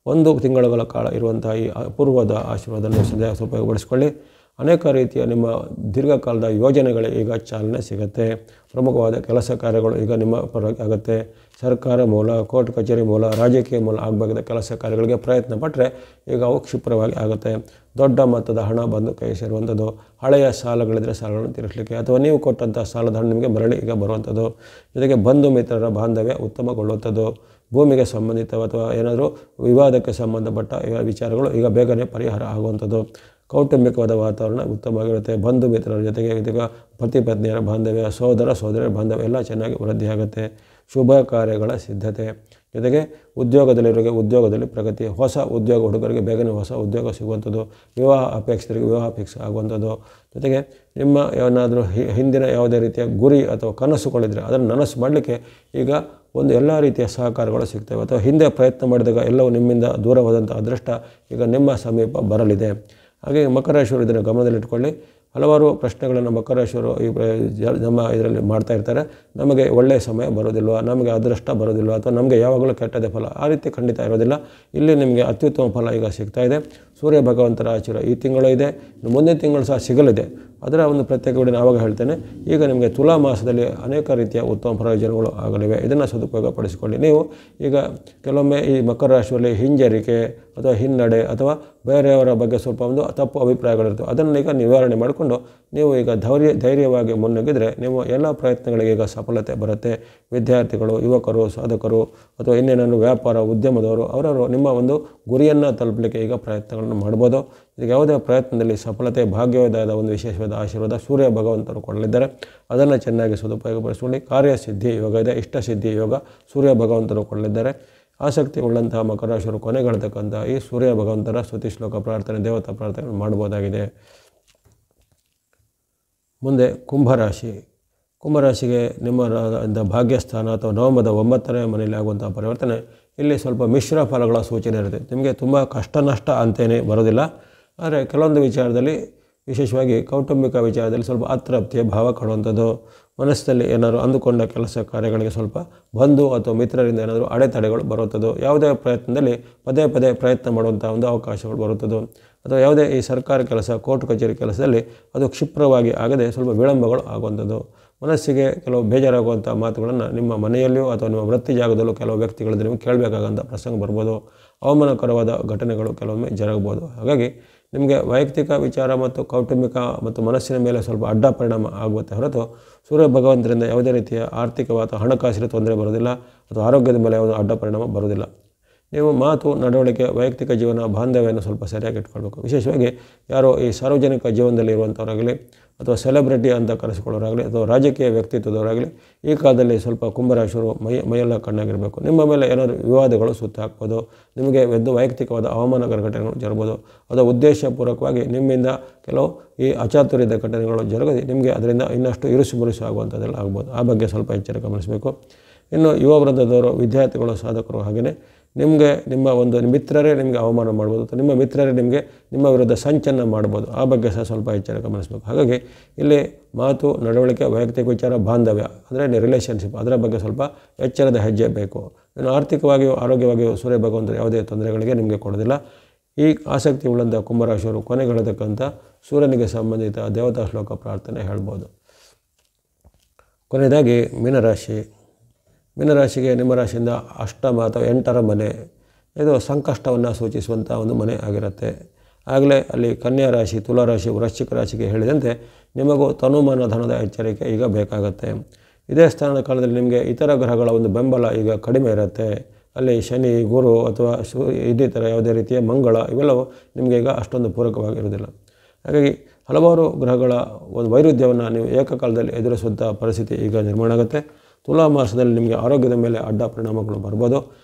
1 ತಿಂಗಳ ಕಾಲ ಇರುವಂಥ ಈ ಅಪೂರ್ವದ ಆಶೀರ್ವಾದವನ್ನು ಸದ್ಯ ಉಪಯೋಗಪಡಿಸಿಕೊಳ್ಳಿ. ಅನೇಕ ರೀತಿಯ ನಿಮ್ಮ ದೀರ್ಘಕಾಲದ ಯೋಜನೆಗಳಿಗೆ ಈಗ ಚಾಲನೆ ಸಿಗುತ್ತೆ. ಪ್ರಮುಖವಾದ ಕೆಲಸ ಕಾರ್ಯಗಳು ಈಗ ನಿಮ್ಮ ಪರವಾಗಿ ಆಗುತ್ತೆ. ಸರ್ಕಾರ ಮೂಲ, ಕೋರ್ಟ್ ಕಚೇರಿ ಮೂಲ, ರಾಜಕೀಯ ಮೂಲ ಆಗಬೇಕಾದ ಕೆಲಸ ಕಾರ್ಯಗಳಿಗೆ ಪ್ರಯತ್ನ ಪಟ್ಟರೆ ಈಗ ಅವು ಕ್ಷಿಪ್ರವಾಗಿ ಆಗುತ್ತೆ. ದೊಡ್ಡ ಮೊತ್ತದ ಹಣ ಬಂದು ಕೈ ಸೇರುವಂಥದ್ದು, ಹಳೆಯ ಸಾಲಗಳಿದ್ದರೆ ಸಾಲಗಳನ್ನು ತೀರಿಸಲಿಕ್ಕೆ ಅಥವಾ ನೀವು ಕೊಟ್ಟಂಥ ಸಾಲದ ಹಣ ನಿಮಗೆ ಮರಳಿ ಈಗ ಬರುವಂಥದ್ದು. ಜೊತೆಗೆ ಬಂಧು ಮಿತ್ರರ ಬಾಂಧವ್ಯ ಉತ್ತಮಗೊಳ್ಳುವಂಥದ್ದು. ಭೂಮಿಗೆ ಸಂಬಂಧಿತ ಅಥವಾ ಏನಾದರೂ ವಿವಾದಕ್ಕೆ ಸಂಬಂಧಪಟ್ಟ ವಿಚಾರಗಳು ಈಗ ಬೇಗನೆ ಪರಿಹಾರ ಆಗುವಂಥದ್ದು. ಕೌಟುಂಬಿಕವಾದ ವಾತಾವರಣ ಉತ್ತಮವಾಗಿರುತ್ತೆ. ಬಂಧು ಮಿತ್ರರ ಜೊತೆಗೆ ಇದೀಗ ಪತಿ ಪತ್ನಿಯರ ಬಾಂಧವ್ಯ, ಸೋದರಿಯರ ಬಾಂಧವ್ಯ ಎಲ್ಲ ಚೆನ್ನಾಗಿ ವೃದ್ಧಿಯಾಗುತ್ತೆ. ಶುಭ ಕಾರ್ಯಗಳ ಸಿದ್ಧತೆ, ಜೊತೆಗೆ ಉದ್ಯೋಗದಲ್ಲಿರೋರಿಗೆ ಉದ್ಯೋಗದಲ್ಲಿ ಪ್ರಗತಿ, ಹೊಸ ಉದ್ಯೋಗ ಹುಡುಗರಿಗೆ ಬೇಗನೆ ಹೊಸ ಉದ್ಯೋಗ ಸಿಗುವಂಥದ್ದು, ವಿವಾಹ ಅಪೇಕ್ಷಿತರಿಗೆ ವಿವಾಹ ಫಿಕ್ಸ್ ಆಗುವಂಥದ್ದು, ಜೊತೆಗೆ ನಿಮ್ಮ ಏನಾದರೂ ಹಿಂದಿನ ಯಾವುದೇ ರೀತಿಯ ಗುರಿ ಅಥವಾ ಕನಸುಗಳಿದ್ದರೆ ಅದನ್ನು ನನಸು ಮಾಡಲಿಕ್ಕೆ ಈಗ ಒಂದು ಎಲ್ಲ ರೀತಿಯ ಸಹಕಾರಗಳು ಸಿಗ್ತವೆ. ಅಥವಾ ಹಿಂದೆ ಪ್ರಯತ್ನ ಮಾಡಿದಾಗ ಎಲ್ಲವೂ ನಿಮ್ಮಿಂದ ದೂರವಾದಂಥ ಅದೃಷ್ಟ ಈಗ ನಿಮ್ಮ ಸಮೀಪ ಬರಲಿದೆ. ಹಾಗೆ ಮಕರ ರಾಶಿಯವರು ಇದನ್ನು ಗಮನದಲ್ಲಿಟ್ಕೊಳ್ಳಿ. ಹಲವಾರು ಪ್ರಶ್ನೆಗಳನ್ನು ಮಕರ ರಾಶಿಯವರು ನಮ್ಮ ಇದರಲ್ಲಿ ಮಾಡ್ತಾ ಇರ್ತಾರೆ. ನಮಗೆ ಒಳ್ಳೆಯ ಸಮಯ ಬರೋದಿಲ್ವ, ನಮಗೆ ಅದೃಷ್ಟ ಬರೋದಿಲ್ವ, ಅಥವಾ ನಮಗೆ ಯಾವಾಗಲೂ ಕೆಟ್ಟದೇ ಫಲ, ಆ ರೀತಿ ಖಂಡಿತ ಇರೋದಿಲ್ಲ. ಇಲ್ಲಿ ನಿಮಗೆ ಅತ್ಯುತ್ತಮ ಫಲ ಈಗ ಸಿಗ್ತಾ ಇದೆ. ಸೂರ್ಯ ಭಗವಂತರ ಆಶೀರ್ವಾದ ಈ ತಿಂಗಳು ಇದೆ, ಮುಂದಿನ ತಿಂಗಳು ಸಹ ಸಿಗಲಿದೆ. ಅದರ ಒಂದು ಪ್ರತ್ಯೇಕ ವಿಡಿಯೋ ಆವಾಗ ಹೇಳ್ತೇನೆ. ಈಗ ನಿಮಗೆ ತುಲಾ ಮಾಸದಲ್ಲಿ ಅನೇಕ ರೀತಿಯ ಉತ್ತಮ ಪ್ರಯೋಜನಗಳು ಆಗಲಿವೆ. ಇದನ್ನು ಸದುಪಯೋಗಪಡಿಸಿಕೊಳ್ಳಿ. ನೀವು ಈಗ ಕೆಲವೊಮ್ಮೆ ಈ ಮಕರ ರಾಶಿಯಲ್ಲಿ ಹಿಂಜರಿಕೆ ಅಥವಾ ಹಿನ್ನಡೆ ಅಥವಾ ಬೇರೆಯವರ ಬಗ್ಗೆ ಸ್ವಲ್ಪ ಒಂದು ತಪ್ಪು ಅಭಿಪ್ರಾಯಗಳಿರ್ತವೆ. ಅದನ್ನು ಈಗ ನಿವಾರಣೆ ಮಾಡಿಕೊಂಡು ನೀವು ಈಗ ಧೈರ್ಯವಾಗಿ ಮುನ್ನುಗ್ಗಿದರೆ ನೀವು ಎಲ್ಲ ಪ್ರಯತ್ನಗಳಿಗೆ ಈಗ ಸಫಲತೆ ಬರುತ್ತೆ. ವಿದ್ಯಾರ್ಥಿಗಳು, ಯುವಕರು, ಸಾಧಕರು ಅಥವಾ ಇನ್ನೇನಾದ್ರು ವ್ಯಾಪಾರ ಉದ್ಯಮದವರು ಅವರವರು ನಿಮ್ಮ ಒಂದು ಗುರಿಯನ್ನು ತಲುಪಲಿಕ್ಕೆ ಈಗ ಪ್ರಯತ್ನಗಳನ್ನು ಮಾಡ್ಬೋದು. ಈಗ ಯಾವುದೇ ಪ್ರಯತ್ನದಲ್ಲಿ ಸಫಲತೆ, ಭಾಗ್ಯೋದಯದ ಒಂದು ವಿಶೇಷವಾದ ಆಶೀರ್ವಾದ ಸೂರ್ಯ ಭಗವಂತರು ಕೊಡಲಿದ್ದಾರೆ. ಅದನ್ನು ಚೆನ್ನಾಗಿ ಸದುಪಯೋಗಪಡಿಸಿಕೊಳ್ಳಿ. ಕಾರ್ಯಸಿದ್ಧಿ ಯೋಗ ಇದೆ, ಇಷ್ಟಸಿದ್ಧಿ ಯೋಗ ಸೂರ್ಯ ಭಗವಂತರು ಕೊಡಲಿದ್ದಾರೆ. ಆಸಕ್ತಿ ಉಳ್ಳಂತಹ ಮಕರ ರಾಶಿಯವರು ಕೊನೆಗೊಳ್ತಕ್ಕಂಥ ಈ ಸೂರ್ಯ ಭಗವಂತರ ಸ್ತುತಿ ಶ್ಲೋಕ ಪ್ರಾರ್ಥನೆ, ದೇವತಾ ಪ್ರಾರ್ಥನೆ ಮಾಡ್ಬೋದಾಗಿದೆ. ಮುಂದೆ ಕುಂಭರಾಶಿ. ಕುಂಭರಾಶಿಗೆ ನಿಮ್ಮ ಭಾಗ್ಯಸ್ಥಾನ ಅಥವಾ ನವಮದ 9ನೇ ಮನೆಯಲ್ಲಿ ಆಗುವಂಥ ಪರಿವರ್ತನೆ ಇಲ್ಲಿ ಸ್ವಲ್ಪ ಮಿಶ್ರ ಫಲಗಳ ಸೂಚನೆ ಇರುತ್ತೆ. ನಿಮಗೆ ತುಂಬ ಕಷ್ಟ ನಷ್ಟ ಅಂತೇನೆ ಬರೋದಿಲ್ಲ. ಆದರೆ ಕೆಲವೊಂದು ವಿಚಾರದಲ್ಲಿ, ವಿಶೇಷವಾಗಿ ಕೌಟುಂಬಿಕ ವಿಚಾರದಲ್ಲಿ ಸ್ವಲ್ಪ ಅತೃಪ್ತಿಯ ಭಾವ ಕಾಣುವಂಥದ್ದು, ಮನಸ್ಸಿನಲ್ಲಿ ಏನಾದರೂ ಅಂದುಕೊಂಡ ಕೆಲಸ ಕಾರ್ಯಗಳಿಗೆ ಸ್ವಲ್ಪ ಬಂಧು ಅಥವಾ ಮಿತ್ರರಿಂದ ಏನಾದರೂ ಅಡೆತಡೆಗಳು ಬರುವಂಥದ್ದು, ಯಾವುದೇ ಪ್ರಯತ್ನದಲ್ಲಿ ಪದೇ ಪದೇ ಪ್ರಯತ್ನ ಮಾಡುವಂಥ ಒಂದು ಅವಕಾಶಗಳು ಬರುತ್ತದೋ, ಅಥವಾ ಯಾವುದೇ ಈ ಸರ್ಕಾರಿ ಕೆಲಸ, ಕೋರ್ಟ್ ಕಚೇರಿ ಕೆಲಸದಲ್ಲಿ ಅದು ಕ್ಷಿಪ್ರವಾಗಿ ಆಗದೆ ಸ್ವಲ್ಪ ವಿಳಂಬಗಳು ಆಗುವಂಥದ್ದು, ಮನಸ್ಸಿಗೆ ಕೆಲವು ಬೇಜಾರಾಗುವಂಥ ಮಾತುಗಳನ್ನು ನಿಮ್ಮ ಮನೆಯಲ್ಲಿಯೂ ಅಥವಾ ನಿಮ್ಮ ವೃತ್ತಿ ಜಾಗದಲ್ಲೂ ಕೆಲವು ವ್ಯಕ್ತಿಗಳಿಂದ ನೀವು ಕೇಳಬೇಕಾದಂಥ ಪ್ರಸಂಗ ಬರ್ಬೋದು. ಅವಮಾನಕರವಾದ ಘಟನೆಗಳು ಕೆಲವೊಮ್ಮೆ ಜರುಗಬಹುದು. ಹಾಗಾಗಿ ನಿಮಗೆ ವೈಯಕ್ತಿಕ ವಿಚಾರ ಮತ್ತು ಕೌಟುಂಬಿಕ ಮತ್ತು ಮನಸ್ಸಿನ ಮೇಲೆ ಸ್ವಲ್ಪ ಅಡ್ಡ ಪರಿಣಾಮ ಆಗುತ್ತೆ ಹೊರತು ಸೂರ್ಯ ಭಗವಂತರಿಂದ ಯಾವುದೇ ರೀತಿಯ ಆರ್ಥಿಕವಾದ ಹಣಕಾಸಿನ ತೊಂದರೆ ಬರೋದಿಲ್ಲ ಅಥವಾ ಆರೋಗ್ಯದ ಮೇಲೆ ಯಾವುದೇ ಅಡ್ಡ ಪರಿಣಾಮ ಬರೋದಿಲ್ಲ. ನೀವು ಮಾತು, ನಡವಳಿಕೆ, ವೈಯಕ್ತಿಕ ಜೀವನ, ಬಾಂಧವ್ಯವನ್ನು ಸ್ವಲ್ಪ ಸರಿಯಾಗಿ ಇಟ್ಕೊಳ್ಬೇಕು. ವಿಶೇಷವಾಗಿ ಯಾರೋ ಈ ಸಾರ್ವಜನಿಕ ಜೀವನದಲ್ಲಿ ಇರುವಂಥವರಾಗಲಿ ಅಥವಾ ಸೆಲೆಬ್ರಿಟಿ ಅಂತ ಕರೆಸಿಕೊಳ್ಳೋರಾಗಲಿ ಅಥವಾ ರಾಜಕೀಯ ವ್ಯಕ್ತಿತ್ವದವರಾಗಲಿ ಈ ಕಾಲದಲ್ಲಿ ಸ್ವಲ್ಪ ಕುಂಭರಾಶಿಯವರು ಮೈಯೆಲ್ಲ ಕಣ್ಣಾಗಿರಬೇಕು. ನಿಮ್ಮ ಮೇಲೆ ಏನಾದರೂ ವಿವಾದಗಳು ಸುತ್ತಾಕ್ಬೋದು, ನಿಮಗೆ ವೈಯಕ್ತಿಕವಾದ ಅವಮಾನಕರ ಘಟನೆಗಳು ಜರಬಹುದು, ಅಥವಾ ಉದ್ದೇಶಪೂರ್ವಕವಾಗಿ ನಿಮ್ಮಿಂದ ಕೆಲವು ಈ ಅಚಾತುರ್ಯದ ಘಟನೆಗಳು ಜರುಗದೆ ನಿಮಗೆ ಅದರಿಂದ ಇನ್ನಷ್ಟು ಇರುಸು ಮುರುಸು ಆಗುವಂಥದ್ದೆಲ್ಲ ಆಗ್ಬೋದು. ಆ ಬಗ್ಗೆ ಸ್ವಲ್ಪ ಎಚ್ಚರ ಗಮನಿಸಬೇಕು. ಇನ್ನು ಯುವ ವೃಂದದವರು, ವಿದ್ಯಾರ್ಥಿಗಳು, ಸಾಧಕರು ಹಾಗೆಯೇ ನಿಮಗೆ ನಿಮ್ಮ ಒಂದು ಮಿತ್ರರೇ ನಿಮಗೆ ಅವಮಾನ ಮಾಡ್ಬೋದು ಅಥವಾ ನಿಮ್ಮ ಮಿತ್ರರೇ ನಿಮ್ಮ ವಿರುದ್ಧ ಸಂಚನ್ನು ಮಾಡ್ಬೋದು. ಆ ಬಗ್ಗೆ ಸಹ ಸ್ವಲ್ಪ ಎಚ್ಚರ ಗಮನಿಸಬೇಕು. ಹಾಗಾಗಿ ಇಲ್ಲಿ ಮಾತು, ನಡವಳಿಕೆ, ವೈಯಕ್ತಿಕ ವಿಚಾರ, ಬಾಂಧವ್ಯ ಅಂದರೆ ರಿಲೇಷನ್ಶಿಪ್, ಅದರ ಬಗ್ಗೆ ಸ್ವಲ್ಪ ಎಚ್ಚರದ ಹೆಜ್ಜೆ ಬೇಕು. ಇನ್ನು ಆರ್ಥಿಕವಾಗಿಯೂ ಆರೋಗ್ಯವಾಗಿಯೂ ಸೂರ್ಯ ಭಗವಂತರು ಯಾವುದೇ ತೊಂದರೆಗಳಿಗೆ ನಿಮಗೆ ಕೊಡೋದಿಲ್ಲ. ಈ ಆಸಕ್ತಿ ಉಳ್ಳಂಥ ಕುಂಭರಾಶಿಯವರು ಕೊನೆಗೊಳ್ಳತಕ್ಕಂಥ ಸೂರ್ಯನಿಗೆ ಸಂಬಂಧಿತ ದೇವತಾ ಶ್ಲೋಕ ಪ್ರಾರ್ಥನೆ ಹೇಳ್ಬೋದು. ಕೊನೆಯದಾಗಿ ಮೀನರಾಶಿ. ಮೀನರಾಶಿಗೆ ನಿಮ್ಮ ರಾಶಿಯಿಂದ ಅಷ್ಟಮ ಅಥವಾ 8ರ ಮನೆ, ಇದು ಸಂಕಷ್ಟವನ್ನು ಸೂಚಿಸುವಂಥ ಒಂದು ಮನೆ ಆಗಿರುತ್ತೆ. ಆಗಲೇ ಅಲ್ಲಿ ಕನ್ಯಾ ರಾಶಿ, ತುಲಾ ರಾಶಿ, ವೃಶ್ಚಿಕ ರಾಶಿಗೆ ಹೇಳಿದಂತೆ ನಿಮಗೂ ತನುಮಾನ ಧನದ ಎಚ್ಚರಿಕೆ ಈಗ ಬೇಕಾಗುತ್ತೆ. ಇದೇ ಸ್ಥಾನದ ಕಾಲದಲ್ಲಿ ನಿಮಗೆ ಇತರ ಗ್ರಹಗಳ ಒಂದು ಬೆಂಬಲ ಈಗ ಕಡಿಮೆ ಇರುತ್ತೆ. ಅಲ್ಲಿ ಶನಿ, ಗುರು ಅಥವಾ ಇನ್ನಿತರ ಯಾವುದೇ ರೀತಿಯ ಮಂಗಳ ಇವೆಲ್ಲವೂ ನಿಮಗೆ ಈಗ ಅಷ್ಟೊಂದು ಪೂರಕವಾಗಿರುವುದಿಲ್ಲ. ಹಾಗಾಗಿ ಹಲವಾರು ಗ್ರಹಗಳ ಒಂದು ವೈರುಧ್ಯವನ್ನು ನೀವು ಏಕಕಾಲದಲ್ಲಿ ಎದುರಿಸುವಂಥ ಪರಿಸ್ಥಿತಿ ಈಗ ನಿರ್ಮಾಣ ಆಗುತ್ತೆ. ತುಲಾ ಮಾಸದಲ್ಲಿ ನಿಮಗೆ ಆರೋಗ್ಯದ ಮೇಲೆ ಅಡ್ಡ ಪರಿಣಾಮಗಳು ಬರ್ಬೋದು.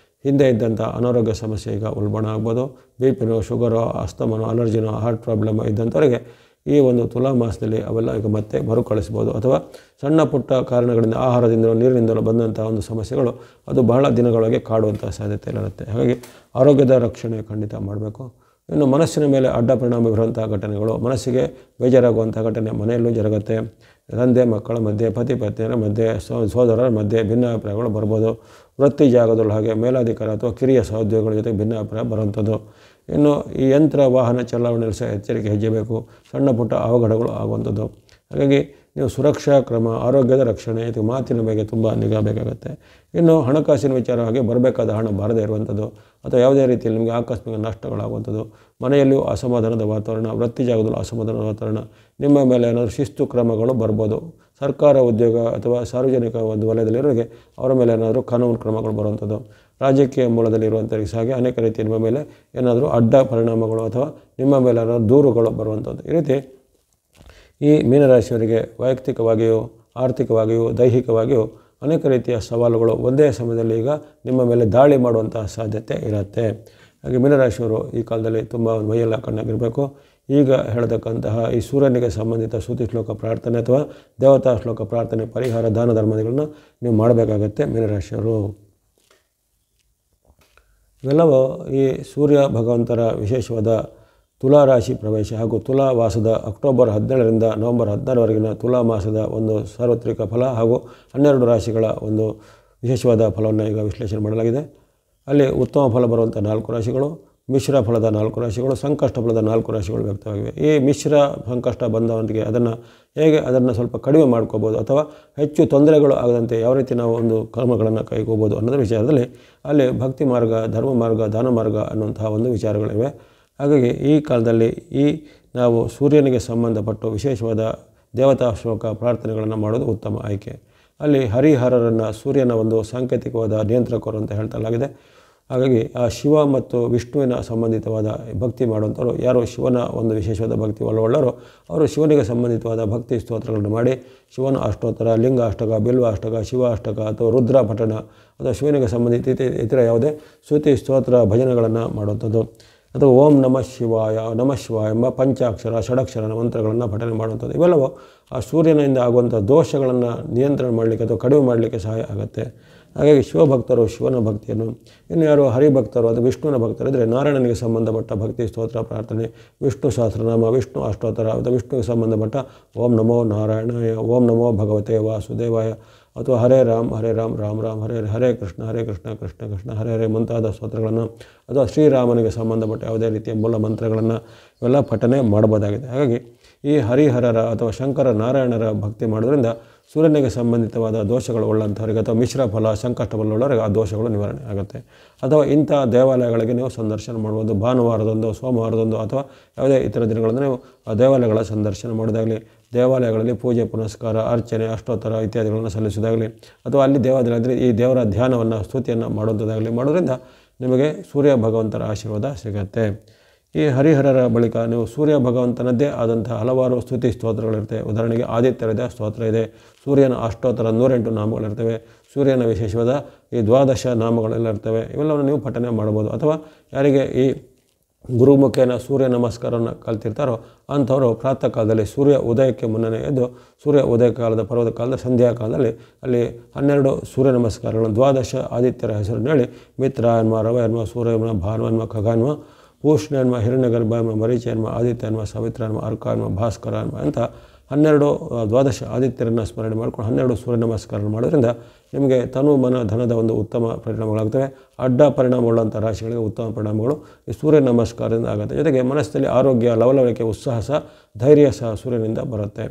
ಹಿಂದೆ ಇದ್ದಂಥ ಅನಾರೋಗ್ಯ ಸಮಸ್ಯೆ ಈಗ ಉಲ್ಬಣ ಆಗ್ಬೋದು. ಬಿಪಿನೋ, ಶುಗರೋ, ಅಸ್ತಮನೋ, ಅಲರ್ಜಿನೋ, ಹಾರ್ಟ್ ಪ್ರಾಬ್ಲಮ್ ಇದ್ದಂಥವರಿಗೆ ಈ ಒಂದು ತುಲಾ ಮಾಸದಲ್ಲಿ ಅವೆಲ್ಲ ಈಗ ಮತ್ತೆ ಮರುಕಳಿಸ್ಬೋದು. ಅಥವಾ ಸಣ್ಣ ಪುಟ್ಟ ಕಾರಣಗಳಿಂದ ಆಹಾರದಿಂದಲೋ ನೀರಿನಿಂದಲೋ ಬಂದಂಥ ಒಂದು ಸಮಸ್ಯೆಗಳು ಅದು ಬಹಳ ದಿನಗಳೊಳಗೆ ಕಾಡುವಂಥ ಸಾಧ್ಯತೆ ಇರುತ್ತೆ. ಹಾಗಾಗಿ ಆರೋಗ್ಯದ ರಕ್ಷಣೆ ಖಂಡಿತ ಮಾಡಬೇಕು. ಇನ್ನು ಮನಸ್ಸಿನ ಮೇಲೆ ಅಡ್ಡ ಪರಿಣಾಮ ಬೀರುವಂಥ ಘಟನೆಗಳು, ಮನಸ್ಸಿಗೆ ಬೇಜಾರಾಗುವಂಥ ಘಟನೆ ಮನೆಯಲ್ಲೂ ಜರುಗುತ್ತೆ. ತಂದೆ ಮಕ್ಕಳ ಮಧ್ಯೆ, ಪತಿ ಪತ್ನಿಯರ ಮಧ್ಯೆ, ಸೋದರರ ಮಧ್ಯೆ ಭಿನ್ನಾಭಿಪ್ರಾಯಗಳು ಬರ್ಬೋದು. ವೃತ್ತಿ ಜಾಗದಲ್ಲೂ ಹಾಗೆ ಮೇಲಾಧಿಕಾರಿ ಅಥವಾ ಕಿರಿಯ ಸಹೋದ್ಯೋಗಿಗಳ ಜೊತೆ ಭಿನ್ನಾಭಿಪ್ರಾಯ ಬರುವಂಥದ್ದು. ಇನ್ನು ಈ ಯಂತ್ರ ವಾಹನ ಚಲಾವಣೆಯಲ್ಲಿ ಸಹ ಎಚ್ಚರಿಕೆ ಹೆಜ್ಜೆಬೇಕು. ಸಣ್ಣ ಪುಟ್ಟ ಅವಘಡಗಳು ಆಗುವಂಥದ್ದು. ಹಾಗಾಗಿ ನೀವು ಸುರಕ್ಷಾ ಕ್ರಮ, ಆರೋಗ್ಯದ ರಕ್ಷಣೆ ಅಥವಾ ಮಾತಿನ ಬಗ್ಗೆ ತುಂಬ ನಿಗಾ ಬೇಕಾಗುತ್ತೆ. ಇನ್ನು ಹಣಕಾಸಿನ ವಿಚಾರವಾಗಿ ಬರಬೇಕಾದ ಹಣ ಬಾರದೇ ಇರುವಂಥದ್ದು ಅಥವಾ ಯಾವುದೇ ರೀತಿಯಲ್ಲಿ ನಿಮಗೆ ಆಕಸ್ಮಿಕ ನಷ್ಟಗಳಾಗುವಂಥದ್ದು, ಮನೆಯಲ್ಲಿಯೂ ಅಸಮಾಧಾನದ ವಾತಾವರಣ, ವೃತ್ತಿ ಜಾಗದಲ್ಲೂ ಅಸಮಾಧಾನದ ವಾತಾವರಣ, ನಿಮ್ಮ ಮೇಲೆ ಏನಾದರೂ ಶಿಸ್ತು ಕ್ರಮಗಳು ಬರ್ಬೋದು. ಸರ್ಕಾರ ಉದ್ಯೋಗ ಅಥವಾ ಸಾರ್ವಜನಿಕ ಒಂದು ವಲಯದಲ್ಲಿರೋರಿಗೆ ಅವರ ಮೇಲೆ ಏನಾದರೂ ಕಾನೂನು ಕ್ರಮಗಳು ಬರುವಂಥದ್ದು. ರಾಜಕೀಯ ಮೂಲದಲ್ಲಿರುವಂಥವ್ರಿಗೆ ಹಾಗೆ ಅನೇಕ ರೀತಿ ನಿಮ್ಮ ಮೇಲೆ ಏನಾದರೂ ಅಡ್ಡ ಪರಿಣಾಮಗಳು ಅಥವಾ ನಿಮ್ಮ ಮೇಲೆ ದೂರುಗಳು ಬರುವಂಥದ್ದು. ಈ ರೀತಿ ಈ ಮೀನರಾಶಿಯವರಿಗೆ ವೈಯಕ್ತಿಕವಾಗಿಯೂ ಆರ್ಥಿಕವಾಗಿಯೂ ದೈಹಿಕವಾಗಿಯೂ ಅನೇಕ ರೀತಿಯ ಸವಾಲುಗಳು ಒಂದೇ ಸಮಯದಲ್ಲಿ ಈಗ ನಿಮ್ಮ ಮೇಲೆ ದಾಳಿ ಮಾಡುವಂತಹ ಸಾಧ್ಯತೆ ಇರುತ್ತೆ. ಹಾಗೆ ಮೀನರಾಶಿಯವರು ಈ ಕಾಲದಲ್ಲಿ ತುಂಬ ಮೈಯೆಲ್ಲ ಕಣ್ಣಾಗಿರಬೇಕು. ಈಗ ಹೇಳತಕ್ಕಂತಹ ಈ ಸೂರ್ಯನಿಗೆ ಸಂಬಂಧಿತ ಸ್ತುತಿ ಶ್ಲೋಕ ಪ್ರಾರ್ಥನೆ ಅಥವಾ ದೇವತಾ ಶ್ಲೋಕ ಪ್ರಾರ್ಥನೆ ಪರಿಹಾರ ದಾನ ಧರ್ಮಗಳನ್ನು ನೀವು ಮಾಡಬೇಕಾಗತ್ತೆ ಮೀನರಾಶಿಯವರು. ಇವೆಲ್ಲವೂ ಈ ಸೂರ್ಯ ಭಗವಂತರ ವಿಶೇಷವಾದ ತುಲಾ ರಾಶಿ ಪ್ರವೇಶ ಹಾಗೂ ತುಲಾ ಮಾಸದ ಅಕ್ಟೋಬರ್ 17ರಿಂದ ನವೆಂಬರ್ 16ರವರೆಗಿನ ತುಲಾ ಮಾಸದ ಒಂದು ಸಾರ್ವತ್ರಿಕ ಫಲ ಹಾಗೂ 12 ರಾಶಿಗಳ ಒಂದು ವಿಶೇಷವಾದ ಫಲವನ್ನು ಈಗ ವಿಶ್ಲೇಷಣೆ ಮಾಡಲಾಗಿದೆ. ಅಲ್ಲಿ ಉತ್ತಮ ಫಲ ಬರುವಂಥ 4 ರಾಶಿಗಳು, ಮಿಶ್ರ ಫಲದ 4 ರಾಶಿಗಳು, ಸಂಕಷ್ಟ ಫಲದ 4 ರಾಶಿಗಳು ವ್ಯಕ್ತವಾಗಿವೆ. ಈ ಮಿಶ್ರ ಸಂಕಷ್ಟ ಬಂದವನಿಗೆ ಅದನ್ನು ಸ್ವಲ್ಪ ಕಡಿಮೆ ಮಾಡ್ಕೋಬೋದು ಅಥವಾ ಹೆಚ್ಚು ತೊಂದರೆಗಳು ಆಗದಂತೆ ಯಾವ ರೀತಿ ನಾವು ಒಂದು ಕರ್ಮಗಳನ್ನು ಕೈಗೋಬೋದು ಅನ್ನೋದ್ರ ವಿಚಾರದಲ್ಲಿ ಅಲ್ಲಿ ಭಕ್ತಿ ಮಾರ್ಗ, ಧರ್ಮ ಮಾರ್ಗ, ದಾನ ಮಾರ್ಗ ಅನ್ನುವಂತಹ ಒಂದು ವಿಚಾರಗಳಿವೆ. ಹಾಗಾಗಿ ಈ ಕಾಲದಲ್ಲಿ ನಾವು ಸೂರ್ಯನಿಗೆ ಸಂಬಂಧಪಟ್ಟು ವಿಶೇಷವಾದ ದೇವತಾ ಶ್ಲೋಕ ಪ್ರಾರ್ಥನೆಗಳನ್ನು ಮಾಡೋದು ಉತ್ತಮ ಆಯ್ಕೆ. ಅಲ್ಲಿ ಹರಿಹರರನ್ನು ಸೂರ್ಯನ ಒಂದು ಸಾಂಕೇತಿಕವಾದ ನಿಯಂತ್ರಕರು ಅಂತ ಹೇಳ್ತಲಾಗಿದೆ. ಹಾಗಾಗಿ ಆ ಶಿವ ಮತ್ತು ವಿಷ್ಣುವಿನ ಸಂಬಂಧಿತವಾದ ಭಕ್ತಿ ಮಾಡುವಂಥವ್ರು ಯಾರು ಶಿವನ ಒಂದು ವಿಶೇಷವಾದ ಭಕ್ತಿ ಒಳ್ಳವರು ಅವರು ಶಿವನಿಗೆ ಸಂಬಂಧಿತವಾದ ಭಕ್ತಿ ಸ್ತೋತ್ರಗಳನ್ನು ಮಾಡಿ ಶಿವನ ಅಷ್ಟೋತ್ತರ, ಲಿಂಗ ಅಷ್ಟಕ, ಬಿಲ್ವ ಅಷ್ಟಕ, ಶಿವ ಅಷ್ಟಕ ಅಥವಾ ರುದ್ರ ಪಠಣ ಅಥವಾ ಶಿವನಿಗೆ ಸಂಬಂಧಿತ ಇತರ ಯಾವುದೇ ಸ್ತುತಿ ಸ್ತೋತ್ರ ಭಜನೆಗಳನ್ನು ಮಾಡುವಂಥದ್ದು ಅಥವಾ ಓಂ ನಮಃ ಶಿವಾಯ ಎಂಬ ಪಂಚಾಕ್ಷರ ಷಡಕ್ಷರ ಮಂತ್ರಗಳನ್ನು ಪಠನೆ ಮಾಡುವಂಥದ್ದು. ಇವೆಲ್ಲವೂ ಆ ಸೂರ್ಯನಿಂದ ಆಗುವಂಥ ದೋಷಗಳನ್ನು ನಿಯಂತ್ರಣ ಮಾಡಲಿಕ್ಕೆ ಅಥವಾ ಕಡಿಮೆ ಮಾಡಲಿಕ್ಕೆ ಸಹಾಯ ಆಗುತ್ತೆ. ಹಾಗಾಗಿ ಶಿವಭಕ್ತರು ಶಿವನ ಭಕ್ತಿಯನ್ನು, ಇನ್ನು ಯಾರು ಹರಿಭಕ್ತರು ಅಥವಾ ವಿಷ್ಣುವಿನ ಭಕ್ತರಿದ್ದರೆ ನಾರಾಯಣನಿಗೆ ಸಂಬಂಧಪಟ್ಟ ಭಕ್ತಿ ಸ್ತೋತ್ರ ಪ್ರಾರ್ಥನೆ, ವಿಷ್ಣು ಸಹಸ್ರನಾಮ, ವಿಷ್ಣು ಅಷ್ಟೋತ್ತರ ಅಥವಾ ವಿಷ್ಣುವಿಗೆ ಸಂಬಂಧಪಟ್ಟ ಓಂ ನಮೋ ನಾರಾಯಣಾಯ, ಓಂ ನಮೋ ಭಗವತೆ ವಾಸುದೇವಾಯ ಅಥವಾ ಹರೇ ರಾಮ್ ರಾಮ್ ರಾಮ್ ಹರೇ ಹರೇ ಕೃಷ್ಣ ಕೃಷ್ಣ ಕೃಷ್ಣ ಹರೇ ಹರೇ ಮುಂತಾದ ಸ್ತೋತ್ರಗಳನ್ನು ಅಥವಾ ಶ್ರೀರಾಮನಿಗೆ ಸಂಬಂಧಪಟ್ಟ ಯಾವುದೇ ರೀತಿಯ ಮೂಲ ಮಂತ್ರಗಳನ್ನು ಇವೆಲ್ಲ ಪಠನೆ ಮಾಡಬಹುದಾಗಿದೆ. ಹಾಗಾಗಿ ಈ ಹರಿಹರರ ಅಥವಾ ಶಂಕರ ನಾರಾಯಣರ ಭಕ್ತಿ ಮಾಡೋದ್ರಿಂದ ಸೂರ್ಯನಿಗೆ ಸಂಬಂಧಿತವಾದ ದೋಷಗಳು ಉಳ್ಳಂಥವರಿಗೆ ಅಥವಾ ಮಿಶ್ರ ಫಲ ಸಂಕಷ್ಟ ಫಲ ಉಳ್ಳವರಿಗೆ ಆ ದೋಷಗಳು ನಿವಾರಣೆ ಆಗುತ್ತೆ. ಅಥವಾ ಇಂಥ ದೇವಾಲಯಗಳಿಗೆ ನೀವು ಸಂದರ್ಶನ ಮಾಡ್ಬೋದು. ಭಾನುವಾರದಂದು, ಸೋಮವಾರದಂದು ಅಥವಾ ಯಾವುದೇ ಇತರ ದಿನಗಳನ್ನು ನೀವು ಆ ದೇವಾಲಯಗಳ ಸಂದರ್ಶನ ಮಾಡೋದಾಗಲಿ, ದೇವಾಲಯಗಳಲ್ಲಿ ಪೂಜೆ ಪುನಸ್ಕಾರ, ಅರ್ಚನೆ, ಅಷ್ಟೋತ್ತರ ಇತ್ಯಾದಿಗಳನ್ನು ಸಲ್ಲಿಸೋದಾಗಲಿ ಅಥವಾ ಅಲ್ಲಿ ದೇವಾಲಯದಲ್ಲಿ ಈ ದೇವರ ಧ್ಯಾನವನ್ನು ಸ್ತುತಿಯನ್ನು ಮಾಡುವಂಥದ್ದಾಗಲಿ ಮಾಡೋದ್ರಿಂದ ನಿಮಗೆ ಸೂರ್ಯ ಭಗವಂತರ ಆಶೀರ್ವಾದ ಸಿಗುತ್ತೆ. ಈ ಹರಿಹರರ ಬಳಿಕ ನೀವು ಸೂರ್ಯ ಭಗವಂತನದ್ದೇ ಆದಂಥ ಹಲವಾರು ಸ್ತುತಿ ಸ್ತೋತ್ರಗಳಿರ್ತವೆ. ಉದಾಹರಣೆಗೆ ಆದಿತ್ಯರದ ಸ್ತೋತ್ರ ಇದೆ, ಸೂರ್ಯನ ಅಷ್ಟೋತ್ತರ 108 ನಾಮಗಳಿರ್ತವೆ, ಸೂರ್ಯನ ವಿಶೇಷವಾದ ಈ 12 ನಾಮಗಳೆಲ್ಲ ಇರ್ತವೆ. ಇವೆಲ್ಲವನ್ನು ನೀವು ಪಠನೆ ಮಾಡ್ಬೋದು. ಅಥವಾ ಯಾರಿಗೆ ಈ ಗುರುಮುಖೇನ ಸೂರ್ಯ ನಮಸ್ಕಾರವನ್ನು ಕಲ್ತಿರ್ತಾರೋ ಅಂಥವರು ಪ್ರಾತಃ ಕಾಲದಲ್ಲಿ ಸೂರ್ಯ ಉದಯಕ್ಕೆ ಮುನ್ನನೇ ಎದ್ದು ಸೂರ್ಯ ಉದಯ ಕಾಲದ ಪರ್ವದ ಕಾಲದ ಸಂಧ್ಯಾ ಕಾಲದಲ್ಲಿ ಅಲ್ಲಿ 12 ಸೂರ್ಯ ನಮಸ್ಕಾರಗಳನ್ನು 12 ಆದಿತ್ಯರ ಹೆಸರನ್ನು ಹೇಳಿ ಮಿತ್ರ ಎನ್ಮ, ರವ ಎನ್ಮ, ಸೂರ್ಯ ಎನ್ಮ, ಭಾನು ಎನ್ಮ, ಖಗ ಎನ್ಮ, ಪೂಷ್ಣ ಎನ್ಮ, ಹಿರಣ್ಯಗರ್ಭ ಎನ್ಮ, ಮರೀಚ ಎನ್ಮ, ಆದಿತ್ಯ ಎನ್ಮ, ಸವಿತ್ರ ಎನ್ಮ, ಅರ್ಕ ಎನ್ಮ, ಭಾಸ್ಕರ ಎನ್ಮ ಅಂತ 12 ಆದಿತ್ಯರನ್ನು ಸ್ಮರಣೆ ಮಾಡಿಕೊಂಡು 12 ಸೂರ್ಯ ನಮಸ್ಕಾರ ಮಾಡೋದ್ರಿಂದ ನಿಮಗೆ ತನು ಮನ ಧನದ ಒಂದು ಉತ್ತಮ ಪರಿಣಾಮಗಳಾಗ್ತವೆ. ಅಡ್ಡ ಪರಿಣಾಮವುಳ್ಳಂಥ ರಾಶಿಗಳಿಗೆ ಉತ್ತಮ ಪರಿಣಾಮಗಳು ಈ ಸೂರ್ಯ ನಮಸ್ಕಾರದಿಂದ ಆಗುತ್ತೆ. ಜೊತೆಗೆ ಮನಸ್ಸಲ್ಲಿ ಆರೋಗ್ಯ, ಲವಲವಿಕೆ, ಉತ್ಸಾಹ ಸಹ, ಧೈರ್ಯ ಸಹ ಸೂರ್ಯನಿಂದ ಬರುತ್ತೆ.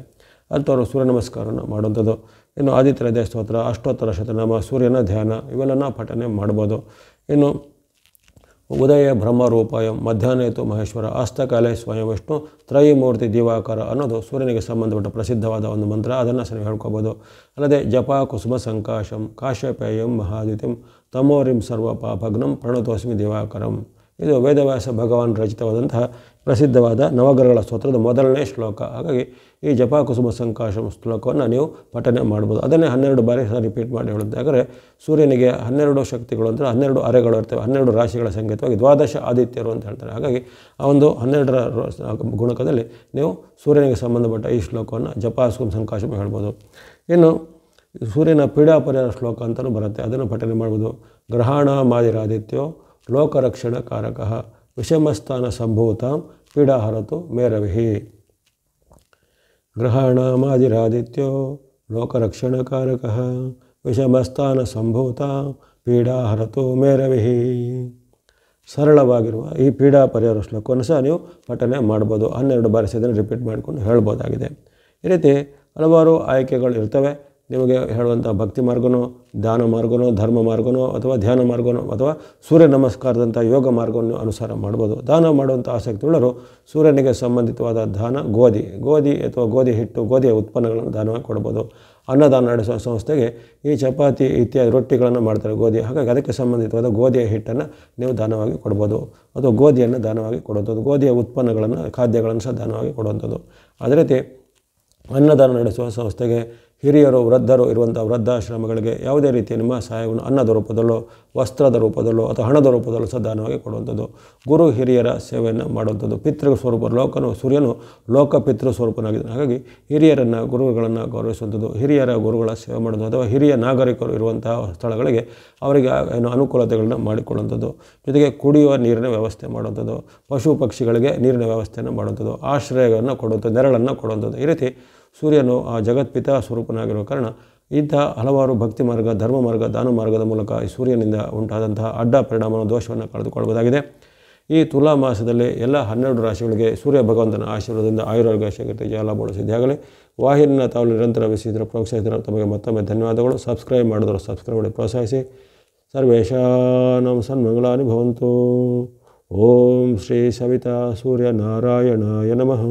ಅಂಥವರು ಸೂರ್ಯ ನಮಸ್ಕಾರವನ್ನು ಮಾಡುವಂಥದ್ದು. ಇನ್ನು ಆದಿತ್ಯರ ಸ್ತೋತ್ರ, ಅಷ್ಟೋತ್ತರ ಶತನಾಮ, ಸೂರ್ಯನ ಧ್ಯಾನ ಇವೆಲ್ಲನ ಪಠನೆ ಮಾಡ್ಬೋದು. ಇನ್ನು ಉದಯ ಬ್ರಹ್ಮರೂಪಾಯಂ, ಮಧ್ಯಾಹ್ನೇತು ಮಹೇಶ್ವರ, ಹಸ್ತಕಾಲೆ ಸ್ವಯಂ ವಿಷ್ಣು, ತ್ರಯೀಮೂರ್ತಿ ದಿವಾಕರ ಅನ್ನೋದು ಸೂರ್ಯನಿಗೆ ಸಂಬಂಧಪಟ್ಟ ಪ್ರಸಿದ್ಧವಾದ ಒಂದು ಮಂತ್ರ. ಅದನ್ನು ಸಹ ನೀವು ಹೇಳ್ಕೊಬೋದು. ಅಲ್ಲದೆ ಜಪ ಕುಸುಮ ಸಂಕಾಶಂ, ಕಾಶ್ಯಪೇಯಂ ಮಹಾದಿತ್ಯಂ, ತಮೋರಿಂ ಸರ್ವ ಪಾಪಗ್ನಂ, ಪ್ರಣತೋಸ್ಮಿ ದಿವಾಕರಂ. ಇದು ವೇದವ್ಯಾಸ ಭಗವಾನ್ ರಚಿತವಾದಂತಹ ಪ್ರಸಿದ್ಧವಾದ ನವಗ್ರಹಗಳ ಸ್ತೋತ್ರದ ಮೊದಲನೇ ಶ್ಲೋಕ. ಹಾಗಾಗಿ ಈ ಜಪ ಕುಸುಮ ಸಂಕಾಶಂ ಶ್ಲೋಕವನ್ನು ನೀವು ಪಠನೆ ಮಾಡ್ಬೋದು. ಅದನ್ನೇ 12 ಬಾರಿ ಸಹ ರಿಪೀಟ್ ಮಾಡಿ ಹೇಳುತ್ತೆ. ಯಾಕಂದರೆ ಸೂರ್ಯನಿಗೆ 12 ಶಕ್ತಿಗಳು ಅಂದರೆ 12 ಅರೆಗಳು ಇರ್ತವೆ. 12 ರಾಶಿಗಳ ಸಂಕೇತವಾಗಿ 12 ಆದಿತ್ಯರು ಅಂತ ಹೇಳ್ತಾರೆ. ಹಾಗಾಗಿ ಆ ಒಂದು 12ರ ಗುಣಕದಲ್ಲಿ ನೀವು ಸೂರ್ಯನಿಗೆ ಸಂಬಂಧಪಟ್ಟ ಈ ಶ್ಲೋಕವನ್ನು ಜಪ ಕುಸುಮ ಸಂಕಾಶಂ ಹೇಳ್ಬೋದು. ಇನ್ನು ಸೂರ್ಯನ ಪೀಡಾಪರಿಹಾರ ಶ್ಲೋಕ ಅಂತಲೂ ಬರುತ್ತೆ. ಅದನ್ನು ಪಠನೆ ಮಾಡ್ಬೋದು. ಗ್ರಹಾಣ ಮಾದಿರಾದಿತ್ಯೋ ಲೋಕರಕ್ಷಣ ಕಾರಕ, ವಿಷಮಸ್ಥಾನ ಸಂಭೂತಾಂ ಪೀಡಾಹರತು ಮೇರವಿಹಿ. ಗ್ರಹಾಣಾಮಾದಿರಾದಿತ್ಯೋ ಲೋಕರಕ್ಷಣಕಾರಕ, ವಿಷಮಸ್ಥಾನ ಸಂಭೂತಾಂ ಪೀಡಾಹರತು ಮೇರವಿಹಿ. ಸರಳವಾಗಿರುವ ಈ ಪೀಡಾ ಪರಿಹಾರ ಶ್ಲೋಕವನ್ನು ಸಹ ನೀವು ಪಠನೆ ಮಾಡ್ಬೋದು. 12 ಬಾರಿ ಅದನ್ನು ರಿಪೀಟ್ ಮಾಡಿಕೊಂಡು ಹೇಳ್ಬೋದಾಗಿದೆ. ಈ ರೀತಿ ಹಲವಾರು ಆಯ್ಕೆಗಳು ಇರ್ತವೆ. ನಿಮಗೆ ಹೇಳುವಂಥ ಭಕ್ತಿ ಮಾರ್ಗನೋ, ದಾನ ಮಾರ್ಗನೋ, ಧರ್ಮ ಮಾರ್ಗನೋ ಅಥವಾ ಧ್ಯಾನ ಮಾರ್ಗನೋ ಅಥವಾ ಸೂರ್ಯ ನಮಸ್ಕಾರದಂಥ ಯೋಗ ಮಾರ್ಗವನ್ನು ಅನುಸಾರ ಮಾಡ್ಬೋದು. ದಾನ ಮಾಡುವಂಥ ಆಸಕ್ತಿ ಉಳ್ಳವರು ಸೂರ್ಯನಿಗೆ ಸಂಬಂಧಿತವಾದ ದಾನ ಗೋಧಿ ಅಥವಾ ಗೋಧಿ ಹಿಟ್ಟು, ಗೋಧಿಯ ಉತ್ಪನ್ನಗಳನ್ನು ದಾನವಾಗಿ ಕೊಡ್ಬೋದು. ಅನ್ನದಾನ ನಡೆಸುವ ಸಂಸ್ಥೆಗೆ ಈ ಚಪಾತಿ ಇತ್ಯಾದಿ ರೊಟ್ಟಿಗಳನ್ನು ಮಾಡ್ತಾರೆ ಗೋಧಿ. ಹಾಗಾಗಿ ಅದಕ್ಕೆ ಸಂಬಂಧಿತವಾದ ಗೋಧಿಯ ಹಿಟ್ಟನ್ನು ನೀವು ದಾನವಾಗಿ ಕೊಡ್ಬೋದು, ಅಥವಾ ಗೋಧಿಯನ್ನು ದಾನವಾಗಿ ಕೊಡುವಂಥದ್ದು, ಗೋಧಿಯ ಉತ್ಪನ್ನಗಳನ್ನು ಖಾದ್ಯಗಳನ್ನು ಸಹ ದಾನವಾಗಿ ಕೊಡುವಂಥದ್ದು. ಅದೇ ರೀತಿ ಅನ್ನದಾನ ನಡೆಸುವ ಸಂಸ್ಥೆಗೆ ಹಿರಿಯರು ವೃದ್ಧರು ಇರುವಂಥ ವೃದ್ಧಾಶ್ರಮಗಳಿಗೆ ಯಾವುದೇ ರೀತಿಯ ನಿಮ್ಮ ಸಹಾಯವನ್ನು ಅನ್ನದ ರೂಪದಲ್ಲೋ ವಸ್ತ್ರದ ರೂಪದಲ್ಲೋ ಅಥವಾ ಹಣದ ರೂಪದಲ್ಲೂ ಸಹ ದಾನವಾಗಿ ಕೊಡುವಂಥದ್ದು. ಗುರು ಹಿರಿಯರ ಸೇವೆಯನ್ನು ಮಾಡುವಂಥದ್ದು. ಪಿತೃ ಸ್ವರೂಪ ಸೂರ್ಯನು ಲೋಕ ಪಿತೃ ಸ್ವರೂಪನಾಗಿದ್ದಾನೆ. ಹಾಗಾಗಿ ಹಿರಿಯರನ್ನು ಗುರುಗಳನ್ನು ಗೌರವಿಸುವಂಥದ್ದು, ಹಿರಿಯರ ಗುರುಗಳ ಸೇವೆ ಮಾಡೋದು, ಅಥವಾ ಹಿರಿಯ ನಾಗರಿಕರು ಇರುವಂತಹ ಸ್ಥಳಗಳಿಗೆ ಅವರಿಗೆ ಅನುಕೂಲತೆಗಳನ್ನ ಮಾಡಿಕೊಡುವಂಥದ್ದು. ಜೊತೆಗೆ ಕುಡಿಯುವ ನೀರಿನ ವ್ಯವಸ್ಥೆ ಮಾಡುವಂಥದ್ದು, ಪಶು ಪಕ್ಷಿಗಳಿಗೆ ನೀರಿನ ವ್ಯವಸ್ಥೆಯನ್ನು ಮಾಡುವಂಥದ್ದು, ಆಶ್ರಯಗಳನ್ನು ಕೊಡುವಂಥದ್ದು, ನೆರಳನ್ನು ಕೊಡುವಂಥದ್ದು. ಈ ರೀತಿ ಸೂರ್ಯನು ಆ ಜಗತ್ಪಿತ ಸ್ವರೂಪನಾಗಿರುವ ಕಾರಣ ಇಂಥ ಹಲವಾರು ಭಕ್ತಿ ಮಾರ್ಗ, ಧರ್ಮ ಮಾರ್ಗ, ದಾನ ಮಾರ್ಗದ ಮೂಲಕ ಈ ಸೂರ್ಯನಿಂದ ಉಂಟಾದಂತಹ ಅಡ್ಡ ಪರಿಣಾಮ ದೋಷವನ್ನು ಕಳೆದುಕೊಳ್ಳಬಹುದಾಗಿದೆ. ಈ ತುಲಾ ಮಾಸದಲ್ಲಿ ಎಲ್ಲ 12 ರಾಶಿಗಳಿಗೆ ಸೂರ್ಯ ಭಗವಂತನ ಆಶೀರ್ವಾದದಿಂದ ಆಯುರಾರೋಗ್ಯ ಶಕ್ತಿ ಲಾಭ ಸಿದ್ಧಿಯಾಗಲಿ. ವಾಹಿನಿಯನ್ನು ತಾವು ನಿರಂತರ ವೀಕ್ಷಿಸಿದರೆ ಪ್ರೋತ್ಸಾಹಿಸಿದರೆ ತಮಗೆ ಮತ್ತೊಮ್ಮೆ ಧನ್ಯವಾದಗಳು. ಸಬ್ಸ್ಕ್ರೈಬ್ ಮಾಡಿದ್ರು ಸಬ್ಸ್ಕ್ರೈಬ್ ಮಾಡಿ ಪ್ರೋತ್ಸಾಹಿಸಿ. ಸರ್ವೇಷಾಂ ಸನ್ಮಂಗಳಾನಿ ಭವಂತು. ಓಂ ಶ್ರೀ ಸವಿತಾ ಸೂರ್ಯ ನಾರಾಯಣಾಯ ನಮಃ.